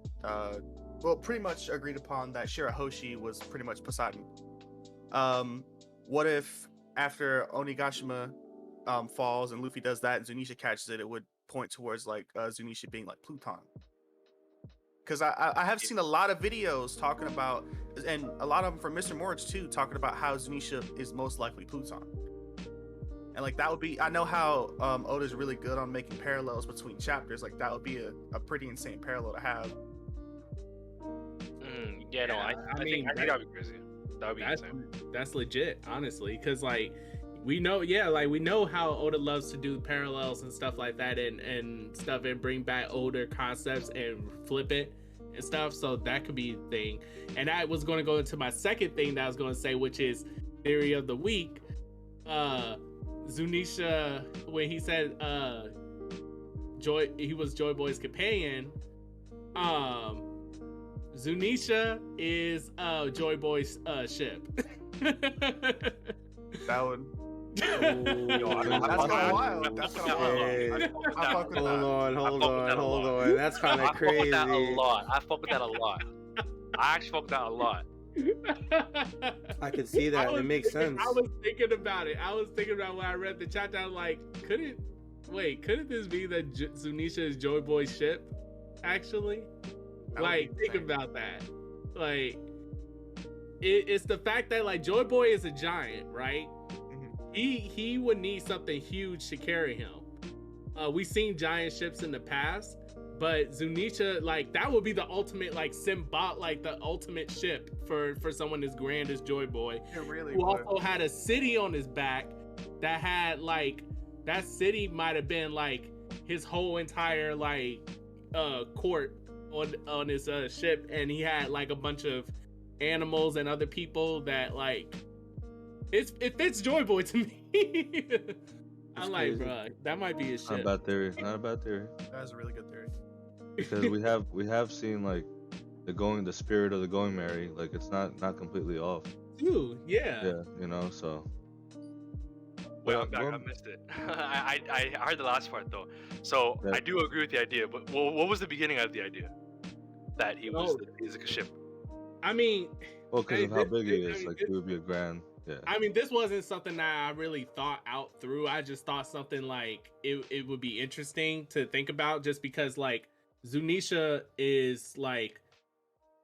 Pretty much agreed upon that Shirahoshi was pretty much Poseidon. What if after Onigashima falls and Luffy does that and Zunisha catches it, it would point towards like Zunisha being like Pluton? Because I have seen a lot of videos talking about, and a lot of them from Mr. Morge too, talking about how Zunisha is most likely Pluton. And like that would be, I know how Oda's really good on making parallels between chapters. Like that would be a pretty insane parallel to have. Yeah, no, I think that would be crazy. That would be insane. That's legit, honestly, because like we know, we know how Oda loves to do parallels and stuff like that, and stuff, and bring back older concepts and flip it and stuff. So that could be a thing. And I was going to go into my second thing that I was going to say, which is theory of the week. Zunisha, when he said he was Joy Boy's companion, Zunisha is Joy Boy's ship. That would. That's kind of wild. That's kind of wild. Hold on. That's kind of crazy. I fuck with that a lot. I actually fuck with that a lot. I can see that. It makes sense. I was thinking about it. When I read the chat. I was like, couldn't this be that Zunisha is Joy Boy's ship? Actually, like, think about that. Like, it's the fact that like Joy Boy is a giant, right? He would need something huge to carry him. We've seen giant ships in the past, but Zunisha, like, that would be the ultimate, like, like the ultimate ship for someone as grand as Joy Boy. It really who would. also had a city on his back that had like, that city might have been like his whole entire like court on his ship, and he had like a bunch of animals and other people that like. It fits Joy Boy to me. I'm like, bro, that might be his shit. Not a bad theory. That's a really good theory. Because we have seen like the spirit of the Going Merry, like it's not completely off. Dude, yeah. Yeah, you know, so. Wait, I'm back. I missed it. I heard the last part though. So Yeah. I do agree with the idea, but what was the beginning of the idea? That he's like a ship. I mean, Well, because of how big he is, like, it would be a grand. Yeah. I mean, this wasn't something that I really thought out through. I just thought something like it would be interesting to think about, just because like Zunisha is like,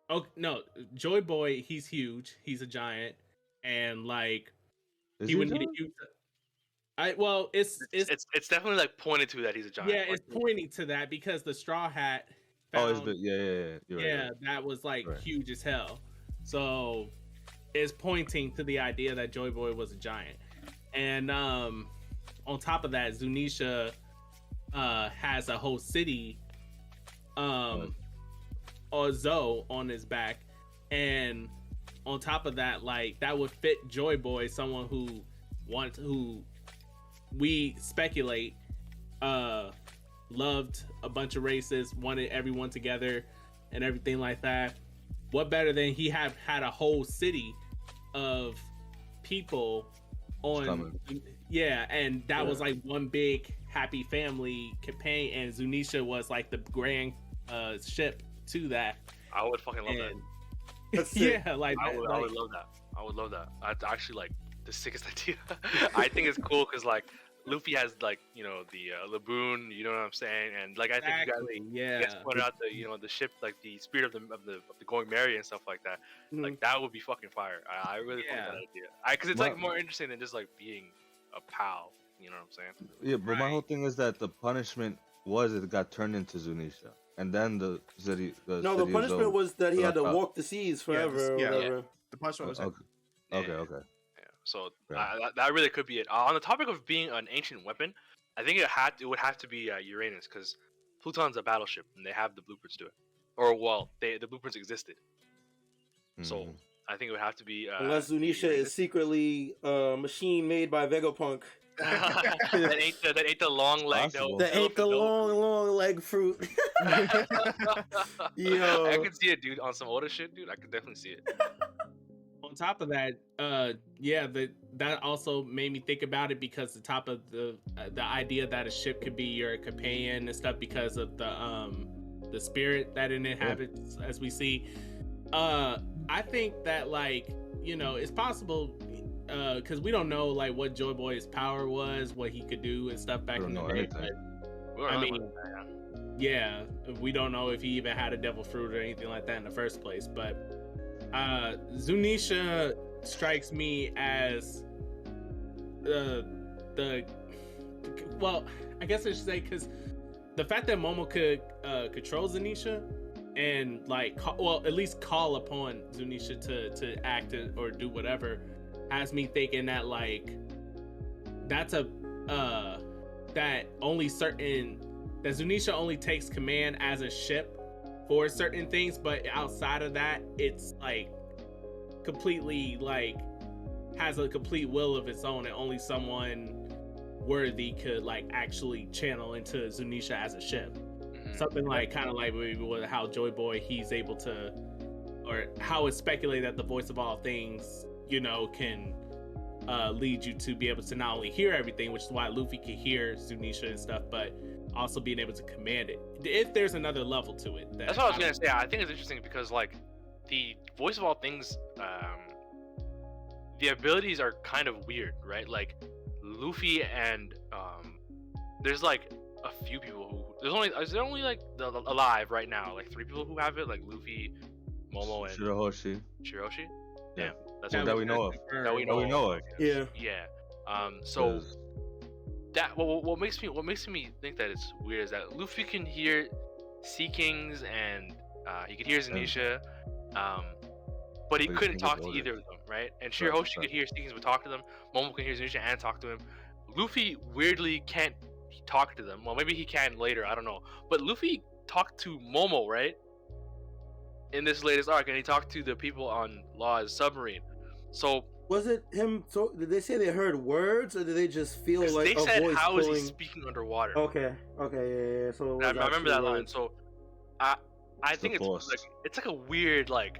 oh no, Joy Boy, he's huge, he's a giant, and like Is he would a need a giant? huge. It's definitely like pointed to that he's a giant. yeah, it's pointing to that because the Straw Hat. Oh, it's found- big. Yeah. You're yeah, right. that was like Right. huge as hell. So it's pointing to the idea that Joy Boy was a giant. And on top of that, Zunisha has a whole city or Zoe on his back. And on top of that, like, that would fit Joy Boy, someone who we speculate loved a bunch of races, wanted everyone together and everything like that. What better than he had a whole city of people on, and that was like one big happy family campaign, and Zunisha was like the grand ship to that. I would fucking love that. That's sick. Yeah, like I would love that. I would love that. That's actually like the sickest idea. I think it's cool because like Luffy has like, you know, the Laboon, you know what I'm saying, and like I think you guys pointed out the, you know, the ship, like the spirit of the Going Merry and stuff like that. Like that would be fucking fire. I really like that idea. Because it's like more interesting than just like being a pal. You know what I'm saying? Yeah, but my whole thing is that the punishment was it got turned into Zunisha, and then the city punishment was that he had to walk the seas forever. Yeah, or whatever. The punishment was Okay. So Yeah. that really could be it. On the topic of being an ancient weapon, I think it would have to be Uranus, because Pluton's a battleship and they have the blueprints to it. Or well, the blueprints existed. So I think it would have to be. Unless Zunisha is secretly a machine made by Vegapunk. that ain't the long leg though. That ain't the long leg fruit. Yo, I could see it, dude. On some older shit, dude. I could definitely see it. On top of that, that also made me think about it, because the top of the idea that a ship could be your companion and stuff, because of the spirit that it inhabits, as we see. I think that, like, you know, it's possible, because we don't know like what Joy Boy's power was, what he could do and stuff back in the day. I mean, yeah, we don't know if he even had a devil fruit or anything like that in the first place, but Zunisha strikes me as well, I guess I should say, because the fact that Momo could control Zunisha and like at least call upon Zunisha to act or do whatever has me thinking that like that's that Zunisha only takes command as a ship for certain things, but outside of that it's like completely like has a complete will of its own, and only someone worthy could like actually channel into Zunisha as a ship. Something like kind of like with how Joy Boy, he's able to, or how it's speculated that the voice of all things, you know, can lead you to be able to not only hear everything, which is why Luffy can hear Zunisha and stuff, but also being able to command it. If there's another level to it. That's what I was gonna say. I think it's interesting because like the voice of all things, the abilities are kind of weird, right? Like Luffy and there's like a few people who is there only like alive right now, like 3 people who have it, like Luffy, Momo, and Shirohoshi. Yeah, that's Well, that we know of. That we know of. Yeah. So that what makes me think that it's weird is that Luffy can hear Sea Kings and he could hear Zunisha, but he couldn't talk to either of them, right? And Shirohoshi could hear Sea Kings but talk to them. Momo can hear Zunisha and talk to him. Luffy weirdly can't talk to them. Well, maybe he can later, I don't know. But Luffy talked to Momo, right? In this latest arc, and he talked to the people on Law's submarine. So was it him? So did they say they heard words, or did they just feel like they said, voice "How pulling... is he speaking underwater?" Okay, yeah. So I remember that line. So I think it's like a weird like.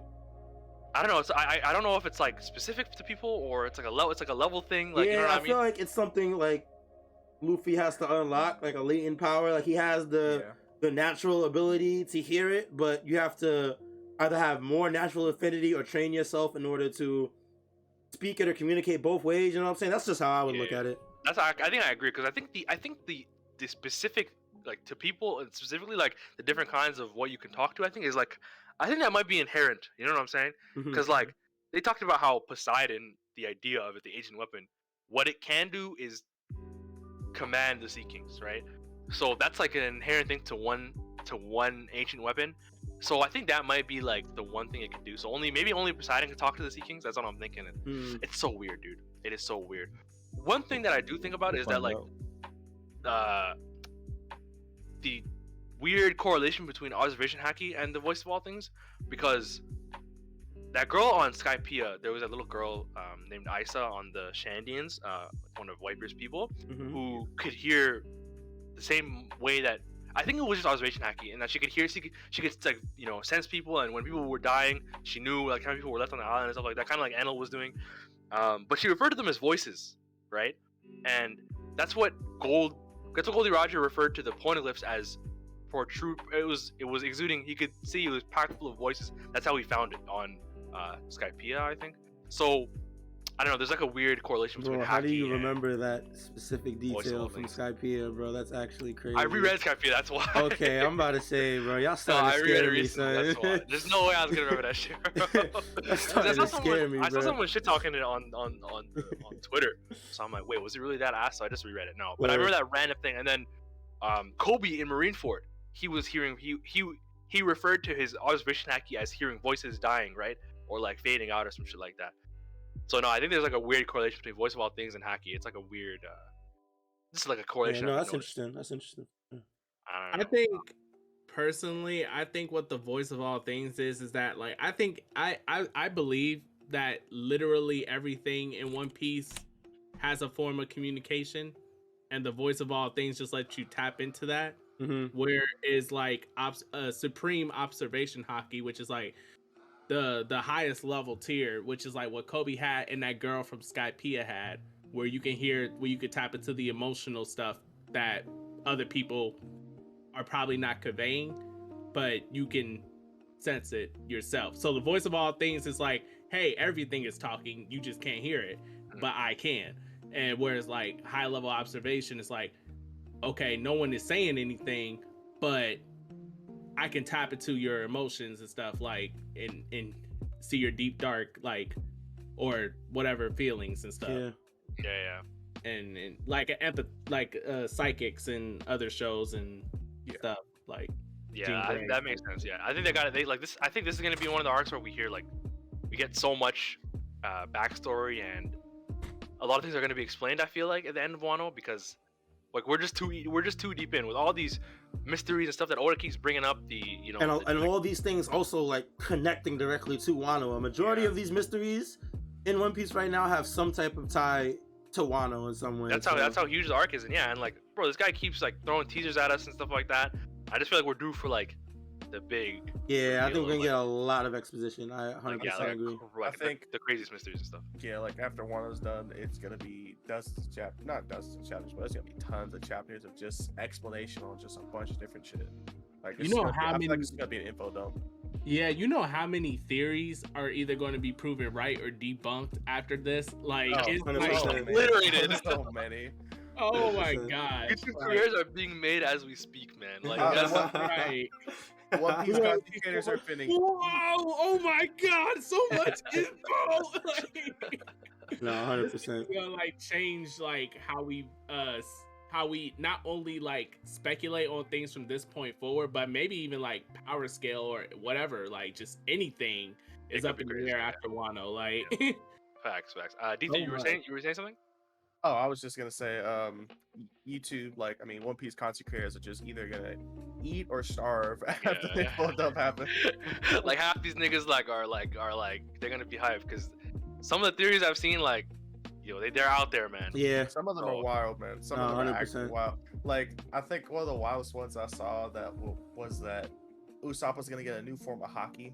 I don't know. It's, I don't know if it's like specific to people or it's like a level. It's like a level thing. Like, yeah, you know what I mean? feel like it's something like Luffy has to unlock, like a latent power. Like he has the natural ability to hear it, but you have to either have more natural affinity or train yourself in order to speak it or communicate both ways. You know what I'm saying? That's just how I would look at it. I think I agree, because I think the specific, like, to people and specifically like the different kinds of what you can talk to, I think is like, I think that might be inherent. You know what I'm saying? Because like they talked about how Poseidon, the idea of it, the ancient weapon, what it can do is command the Sea Kings, right? So that's like an inherent thing to one ancient weapon. So I think that might be like the one thing it can do. So maybe only Poseidon can talk to the Sea Kings. That's what I'm thinking. It's so weird, dude. It is so weird. One thing that I do think about is that like the weird correlation between observation haki and the voice of all things, because that girl on Skypiea, there was a little girl named Isa on the Shandians, one of Viper's people, who could hear the same way that, I think it was just observation haki, and that she could hear, she could like, you know, sense people, and when people were dying, she knew like how many people were left on the island and stuff like that, kind of like Enel was doing. But she referred to them as voices, right? And that's what Goldie Roger referred to the poneglyphs as. For true, it was exuding. He could see it was packed full of voices. That's how he found it on Skypiea, I think. So I don't know. There's like a weird correlation between. Bro, how do you remember that specific detail from Skypiea, bro? That's actually crazy. I reread Skypiea. That's why. Okay, I'm about to say, bro, y'all starting to scare me, son. That's why. There's no way I was gonna remember that shit. That's starting to scare me, bro. I saw someone shit talking it on Twitter. So I'm like, wait, was it really that ass? So I just reread it. No, but I remember that random thing. And then Kobe in Marineford, he was hearing he referred to his observation haki as hearing voices dying, right, or like fading out or some shit like that. So no, I think there's like a weird correlation between voice of all things and haki. It's like a weird, this is like a correlation. Yeah, no, that's interesting. That's interesting. I think personally, I think what the voice of all things is that like I believe that literally everything in One Piece has a form of communication, and the voice of all things just lets you tap into that. Where is like supreme observation haki, which is like the highest level tier, which is like what Kobe had and that girl from Skypiea had, where you could tap into the emotional stuff that other people are probably not conveying, but you can sense it yourself. So the voice of all things is like, hey, everything is talking, you just can't hear it, but I can. And whereas like high level observation is like, okay, no one is saying anything, but I can tap into your emotions and stuff, like, and see your deep dark, like, or whatever feelings and stuff. Yeah. and like psychics and other shows and stuff like. Yeah, I think that makes sense. Yeah, I think they like this. I think this is gonna be one of the arcs where we hear like we get so much backstory and a lot of things are gonna be explained. I feel like at the end of Wano because like we're just too deep in with all these mysteries and stuff that Oda keeps bringing up. And all these things also like connecting directly to Wano. A majority of these mysteries in One Piece right now have some type of tie to Wano in some way. That's how huge the arc is, and like bro, this guy keeps like throwing teasers at us and stuff like that. I just feel like we're due for like the big. Yeah, I think we're gonna get a lot of exposition. I 100% agree. I think the craziest mysteries and stuff. Yeah, like after Wano's done, it's gonna be not dozens of chapters, but it's gonna be tons of chapters of just explanation on just a bunch of different shit. Like I feel like it's gonna be an info dump. Yeah, you know how many theories are either going to be proven right or debunked after this? Like, it's like obliterated. So many. Oh my god! YouTube careers are being made as we speak, man. Like that's right. One Piece content creators are finning. Whoa! Oh my god! So much info. No, 100%. Gonna like change like how we not only like speculate on things from this point forward, but maybe even like power scale or whatever. Like just anything is up in the air after Wano. Like facts. DJ, you were saying something? Oh, I was just gonna say, YouTube, like, I mean, One Piece content creators are just either gonna eat or starve after they full dump happen. Like half these niggas are they're gonna be hyped because some of the theories I've seen, like, they're out there, man. Yeah. Some of them are wild, man. Some of them are 100%. actually wild. Like, I think one of the wildest ones I saw that was that Usopp was gonna get a new form of hockey.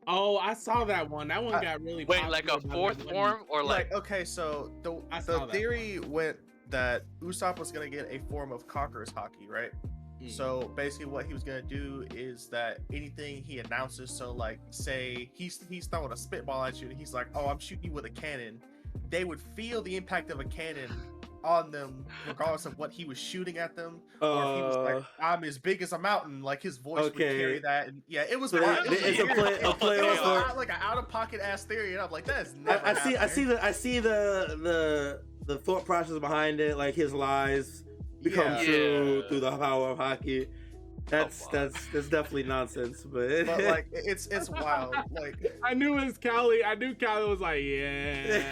Oh, I saw that one. That one got really popular. Wait, like a fourth form or like okay, so the theory went that Usopp was gonna get a form of Conqueror's hockey, right? So basically what he was gonna do is that anything he announces, so like say he's throwing a spitball at you and he's like, oh, I'm shooting you with a cannon, they would feel the impact of a cannon on them regardless of what he was shooting at them, or if he was like, I'm as big as a mountain, like his voice would carry that. And yeah, it was so it's a play off like an out-of-pocket ass theory, and I'm like, that is never I see the thought process behind it, like his lies become true through the power of hockey. That's definitely nonsense, but like it's wild. Like I knew it was Callie. I knew Callie was like, yeah.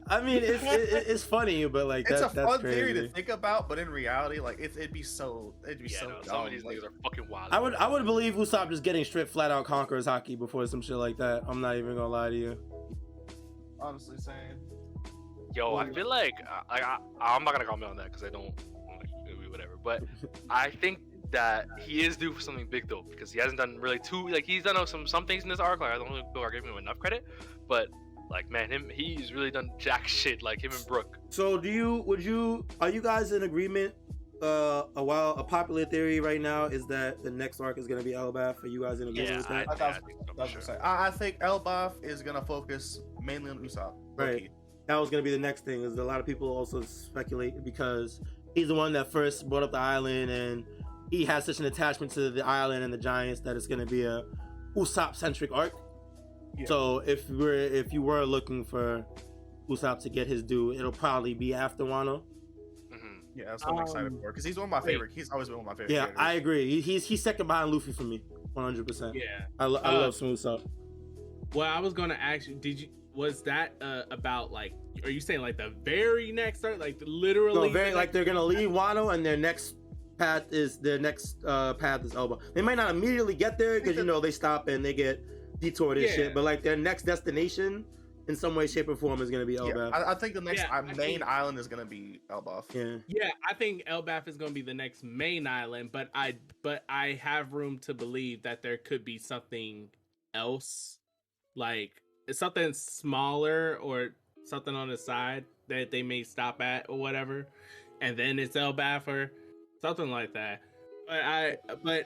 I mean, it's funny, but like it's that's a fun crazy theory to think about. But in reality, like it'd be so some dumb. of these niggas are fucking wild. I would believe Usopp just getting straight flat out Conqueror's hockey before some shit like that. I'm not even gonna lie to you. Honestly saying. Yo, I feel like I'm not gonna comment on that because I don't whatever. But I think that he is due for something big though, because he hasn't done really he's done some things in this arc. Like I don't think people are giving him enough credit, but like man, he's really done jack shit. Like him and Brook. So are you guys in agreement? A popular theory right now is that the next arc is gonna be Elbaf. Are you guys in agreement with that? I think Elbaf is gonna focus mainly on Usopp. Right. That was gonna be the next thing. Is a lot of people also speculate because he's the one that first brought up the island, and he has such an attachment to the island and the giants that it's gonna be a Usopp-centric arc. Yeah. So if you were looking for Usopp to get his due, it'll probably be after Wano. Yeah, that's what I'm excited for, because he's one of my favorite. He's always been one of my favorite. Yeah, characters. I agree. He's second behind Luffy for me, 100%. Yeah, I love some Usopp. Well, I was gonna ask you, was that about like? Are you saying like the very next arc, like literally? No, like they're gonna leave Wano and their next path is Elba. They might not immediately get there because they stop and they get detoured and shit. But like their next destination, in some way, shape, or form, is gonna be Elbaf. Yeah, I think the next main island is gonna be Elbaf. Yeah, I think Elbaf is gonna be the next main island. But I have room to believe that there could be something else, like something smaller or something on the side that they may stop at or whatever, and then it's Elbaf or something like that. But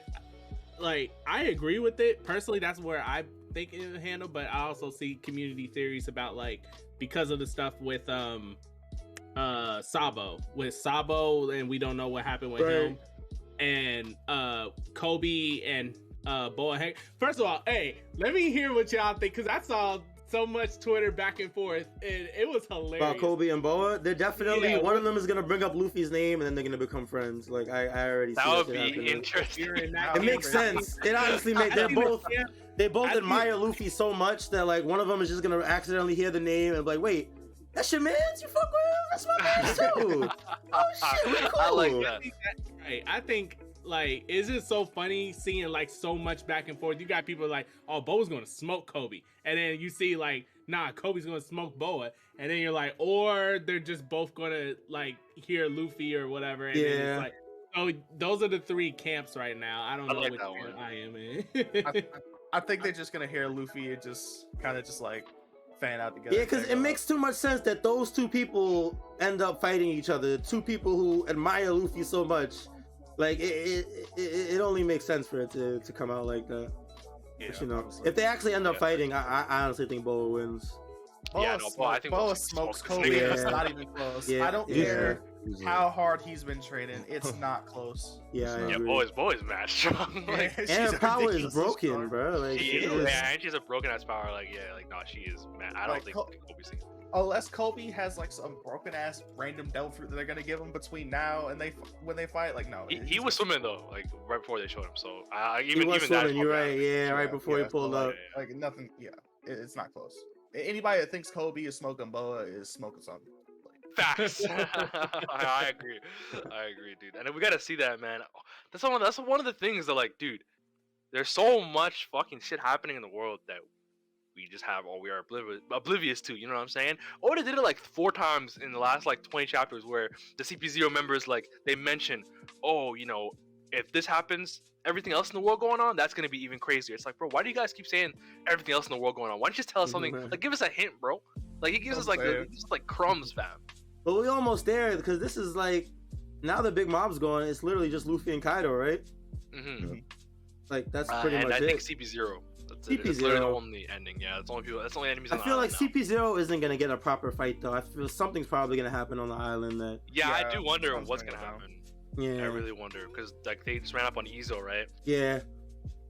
I agree with it personally. That's where I think it will handle. But I also see community theories about like because of the stuff with Sabo, and we don't know what happened with him, and Kobe and Boa Hank. First of all, hey, let me hear what y'all think, because I saw so much Twitter back and forth, and it was hilarious. About Kobe and Boa, they're definitely Yeah, one of them is gonna bring up Luffy's name, and then they're gonna become friends. Like I already see That would shit be happening. interesting. You're in that It makes camp. sense. It honestly makes. They both admire Luffy so much that like one of them is just gonna accidentally hear the name and be like, wait, that's your man's? You fuck with him? That's my man's too. Oh shit, we cool. I like that. I think that's right. I think like it's just so funny seeing like so much back and forth. You got people like, oh, Boa's gonna smoke Kobe, and then you see like, nah, Kobe's gonna smoke Boa, and then you're like, or they're just both gonna like hear Luffy or whatever. And then it's like, so those are the three camps right now. I don't know like which that one one. I am in. I think they're just gonna hear Luffy and just kind of just like fan out together. Yeah, because it makes too much sense that those two people end up fighting each other. Two people who admire Luffy so much, like it only makes sense for it to come out like that. Yeah, But, you know, honestly. if they actually end up fighting, I honestly think Boa wins. Yeah, no, I think Boa Boa smokes smokes Kobe. this nigga. It's not even close. Yeah, I don't yeah. care how hard he's been training. It's not close. Yeah, I Yeah, agree. Boa's mad strong. Like, She's And her power is ridiculously broken, strong. bro. Like, she she is, is- yeah, and she's a broken ass power. Like, yeah, like, no, she is, man. I don't Like, think Kobe's seen. Unless Kobe has like some broken ass random devil fruit that they're gonna give him between now and when they fight, like no. He was swimming though, like right before they showed him. So He even was even that. swimming, you're right. Yeah, right before he yeah, pulled so, up. like nothing. Yeah, it's not close. Anybody that thinks Kobe is smoking Boa is smoking something. Facts. I agree. I agree, dude. And we gotta see that, man. That's one of the things that, like, dude, there's so much fucking shit happening in the world that we just have, or we are oblivious to. You know what I'm saying? Or they did it like 4 times in the last like 20 chapters, where the CP0 members, like, they mention, oh, you know, if this happens, everything else in the world going on, that's gonna be even crazier. It's like, bro, why do you guys keep saying everything else in the world going on? Why don't you just tell us something? Like, give us a hint, bro. Like, he gives us like just like crumbs, fam. But we almost there because this is like now the big mob's going. It's literally just Luffy and Kaido, right? Mm-hmm. Like that's pretty And much I think it. CP0. That's it. It's literally the only ending. Yeah, that's the only people. That's the only enemies. I on the feel like island now. CP0 isn't gonna get a proper fight though. I feel something's probably gonna happen on the island that. Yeah, I do wonder something's what's gonna gonna go down. happen. Yeah. I really wonder because like they just ran up on Izo, right? Yeah.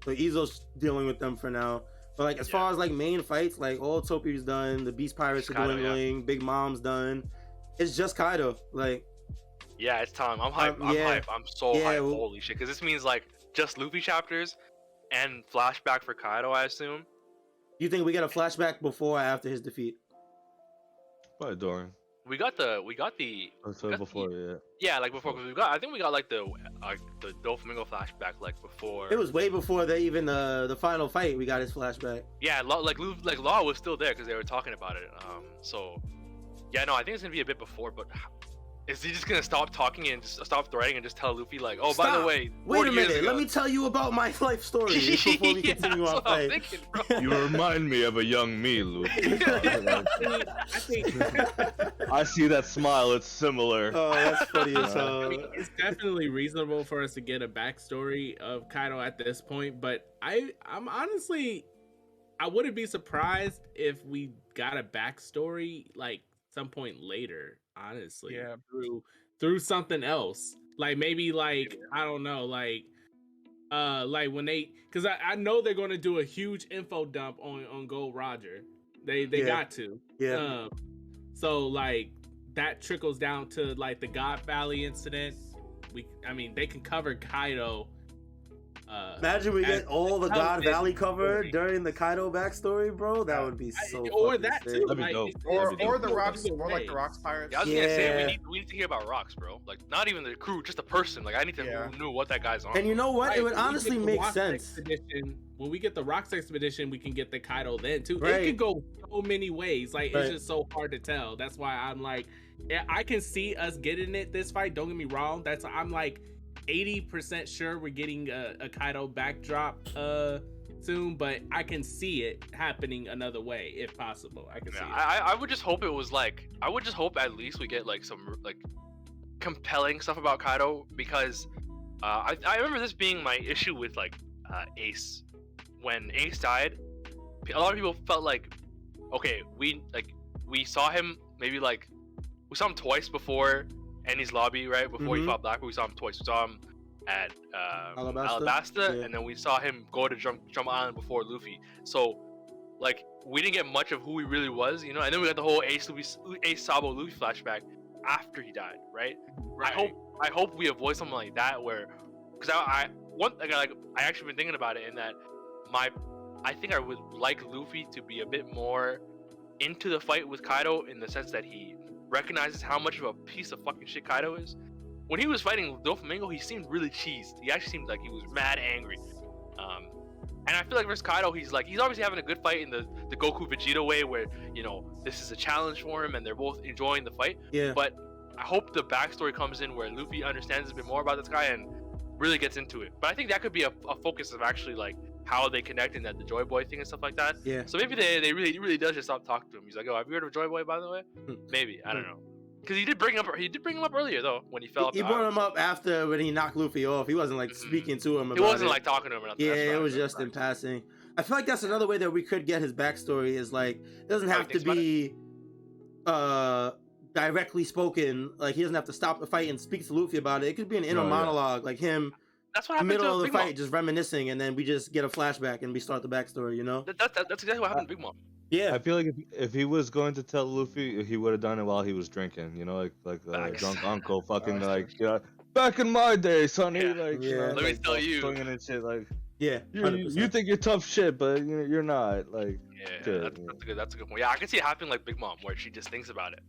So Izo's dealing with them for now. But like as far as like main fights, like all Topio's done, the Beast Pirates are Kaido, dwindling, Big Mom's done. It's just Kaido. Like Yeah, it's time. I'm hyped. I'm yeah. hyped. I'm so Yeah, hyped. well- Holy shit! Because this means like just Luffy chapters and flashback for Kaido, I assume. you think we get a flashback before or after his defeat? Probably during. We got the That's right That's before, yeah. yeah, like before, because I think we got like the Doflamingo flashback like before. It was way before the final fight. We got his flashback. Yeah, like Law was still there because they were talking about it. So yeah, no, I think it's gonna be a bit before. But is he just gonna stop talking and just stop threatening and just tell Luffy like, oh, by the Stop. way, Wait a 40 years minute. ago- Let me tell you about my life story before we Yeah, continue that's our what I'm fight. thinking, bro. You remind me of a young me, Luke. I think I see that smile. It's similar. Oh, that's funny as I hell. it's definitely reasonable for us to get a backstory of Kaido at this point, but I'm honestly, I wouldn't be surprised if we got a backstory like some point later. Honestly, Yeah. through something else, like maybe like I don't know, like when they, because I know they're going to do a huge info dump on Gold Roger. They Yeah. got to. Yeah. So like that trickles down to like the God Valley incident. I mean, they can cover Kaido. Imagine we get all the how God big Valley the covered story. during the Kaido backstory, bro. That would be so. or fucking that sick. too. That'd be Like, dope. it's- Or That'd be or dope. the rocks, Either or like the way. rocks pirates. Yeah, I was gonna say Yeah. we need to hear about Rocks, bro. Like not even the crew, just the person. Like I need to know what that guy's on. And you know what? Right, It would when we honestly get the make Rocks sense. When we get the Rocks expedition, we can get the Kaido then too. Right. It could go so many ways. Like Right. it's just so hard to tell. That's why I'm like, yeah, I can see us getting it this fight. Don't get me wrong. I'm like 80% sure we're getting a Kaido backdrop soon, but I can see it happening another way if possible. I can see it. I would just hope it was like I would just hope at least we get like some like compelling stuff about Kaido because I remember this being my issue with like Ace. When Ace died, a lot of people felt like, okay, we saw him maybe like we saw him twice before Annie's lobby, right? Before he Mhm. fought Blackbeard, we saw him twice. We saw him at Alabasta? Alabasta, Yeah. and then we saw him go to Jump Island before Luffy. So, like, we didn't get much of who he really was, you know. And then we got the whole Ace Sabo Luffy flashback after he died, right? I hope we avoid something like that where, because I actually been thinking about it in that I think I would like Luffy to be a bit more into the fight with Kaido in the sense that he recognizes how much of a piece of fucking shit Kaido is. When he was fighting Doflamingo, he seemed really cheesed. He actually seemed like he was mad angry. And I feel like versus Kaido, he's obviously having a good fight in the Goku Vegeta way, where, you know, this is a challenge for him and they're both enjoying the fight. Yeah. But I hope the backstory comes in where Luffy understands a bit more about this guy and really gets into it. But I think that could be a focus of actually like how they connect in that the Joy Boy thing and stuff like that. Yeah. So maybe they really does just stop talking to him. He's like, oh, have you heard of Joy Boy, by the way? Maybe, I don't know. Because he did bring him up earlier though when he fell. He brought him up after when he knocked Luffy off. He wasn't like speaking to him. He wasn't like talking to him or nothing. Yeah, it was just in passing. I feel like that's another way that we could get his backstory. Is like it doesn't have to be directly spoken. Like he doesn't have to stop the fight and speak to Luffy about it. It could be an inner monologue, like him. That's what in the happened middle to of the Big fight, just reminiscing, and then we just get a flashback and we start the backstory. You know? That's exactly what happened to Big Mom. Yeah. I feel like if he was going to tell Luffy, he would have done it while he was drinking. You know, like drunk uncle, fucking like, yeah, back in my day, Sonny. Yeah. Like, Yeah. you know, Let me like, tell you. swinging and shit. Like, Yeah. you think you're tough shit, but you're not. Like, Yeah, good. that's a good point. Yeah, I can see it happening like Big Mom, where she just thinks about it.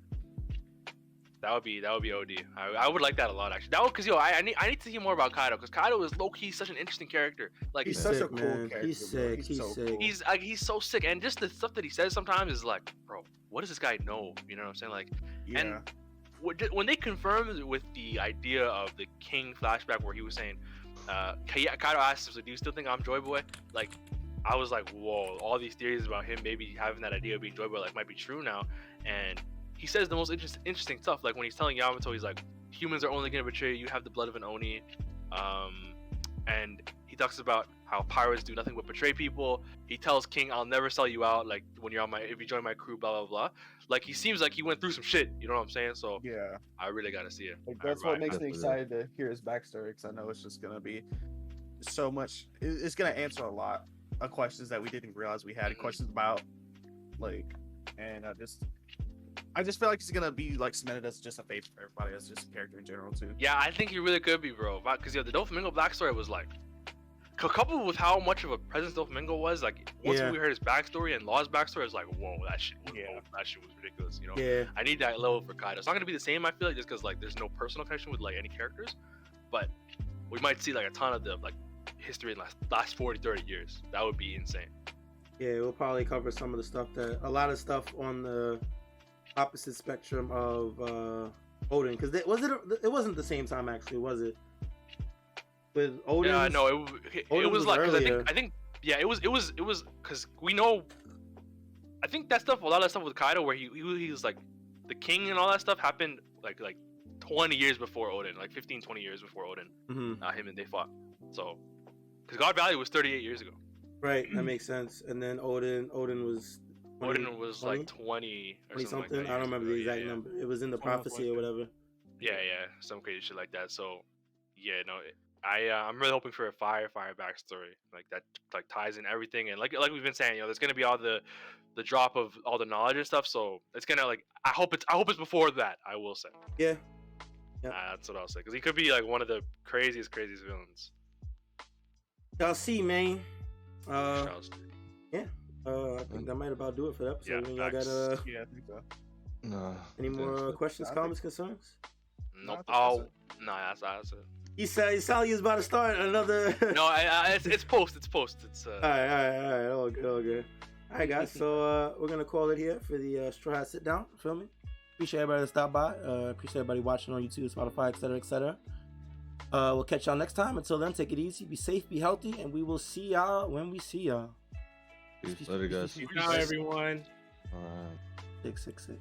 That would be OD. I would like that a lot, actually. That would, cause I need to hear more about Kaido, cause Kaido is low key such an interesting character. Like He's He's such sick, a cool man. character. He's bro. sick. He's so sick. cool. he's so sick, and just the stuff that he says sometimes is like, bro, what does this guy know? You know what I'm saying? Like, Yeah. and when they confirmed with the idea of the King flashback where he was saying, Kaido asked him, so do you still think I'm Joy Boy? Like, I was like, whoa, all these theories about him maybe having that idea of being Joy Boy like might be true now. And he says the most interesting stuff, like when he's telling Yamato, he's like, humans are only gonna betray you, you have the blood of an Oni. And he talks about how pirates do nothing but betray people. He tells King, I'll never sell you out, like when you're if you join my crew, blah blah blah. Like he seems like he went through some shit, you know what I'm saying? So Yeah. I really gotta see it. Like that's what makes me Definitely. excited to hear his backstory, because I know it's just gonna be so much. It's gonna answer a lot of questions that we didn't realize we had. Questions about, like, and I just feel like he's gonna be like cemented as just a favorite for everybody, as just a character in general too. Yeah, I think he really could be, bro. Because the Doflamingo backstory was like, coupled with how much of a presence Doflamingo was, like once Yeah. we heard his backstory and Law's backstory, it was like, whoa, that shit was ridiculous. You know, Yeah. I need that level for Kaido. It's not gonna be the same, I feel like, just because like there's no personal connection with like any characters, but we might see like a ton of the like history in last 40-30 years. That would be insane. Yeah, we'll probably cover some of the stuff a lot of stuff on the opposite spectrum of Odin, because it wasn't the same time actually, was it? With Odin. Yeah, no, it Odin was like, 'cause earlier. I think yeah, it was because we know. I think that stuff, a lot of that stuff with Kaido, where he was like the king and all that stuff happened like 20 years before Odin, like 15, 20 years before Odin. Him and they fought. So, because God Valley was 38 years ago. Right, that makes sense. And then Odin was 20, Odin was like 20 or 20 something. something. Like that I don't remember the years ago. exact Yeah, number. It was in the 21, prophecy or whatever. yeah, some crazy shit like that. So, yeah, no, I'm really hoping for a fire backstory like that, like ties in everything, and like we've been saying, you know, there's gonna be all the drop of all the knowledge and stuff. So it's gonna like I hope it's before that. I will say. Yeah. That's what I'll say, because he could be like one of the craziest villains. Y'all see, man. Shall see. I think that might about do it for the episode. Yeah, Y'all got facts. Yeah, I think so. No. any more questions, I comments, concerns? Nope. I think No, that's it. You sound like you was about to start another. No, it's post. It's All right. All good. All right, guys. So we're gonna call it here for the Strawhat Sitdown. Feel me? Appreciate everybody that stopped by. Appreciate everybody watching on YouTube, Spotify, etc. We'll catch y'all next time. Until then, take it easy, be safe, be healthy, and we will see y'all when we see y'all. Peace. Later, guys. Good night, everyone. All right. 666.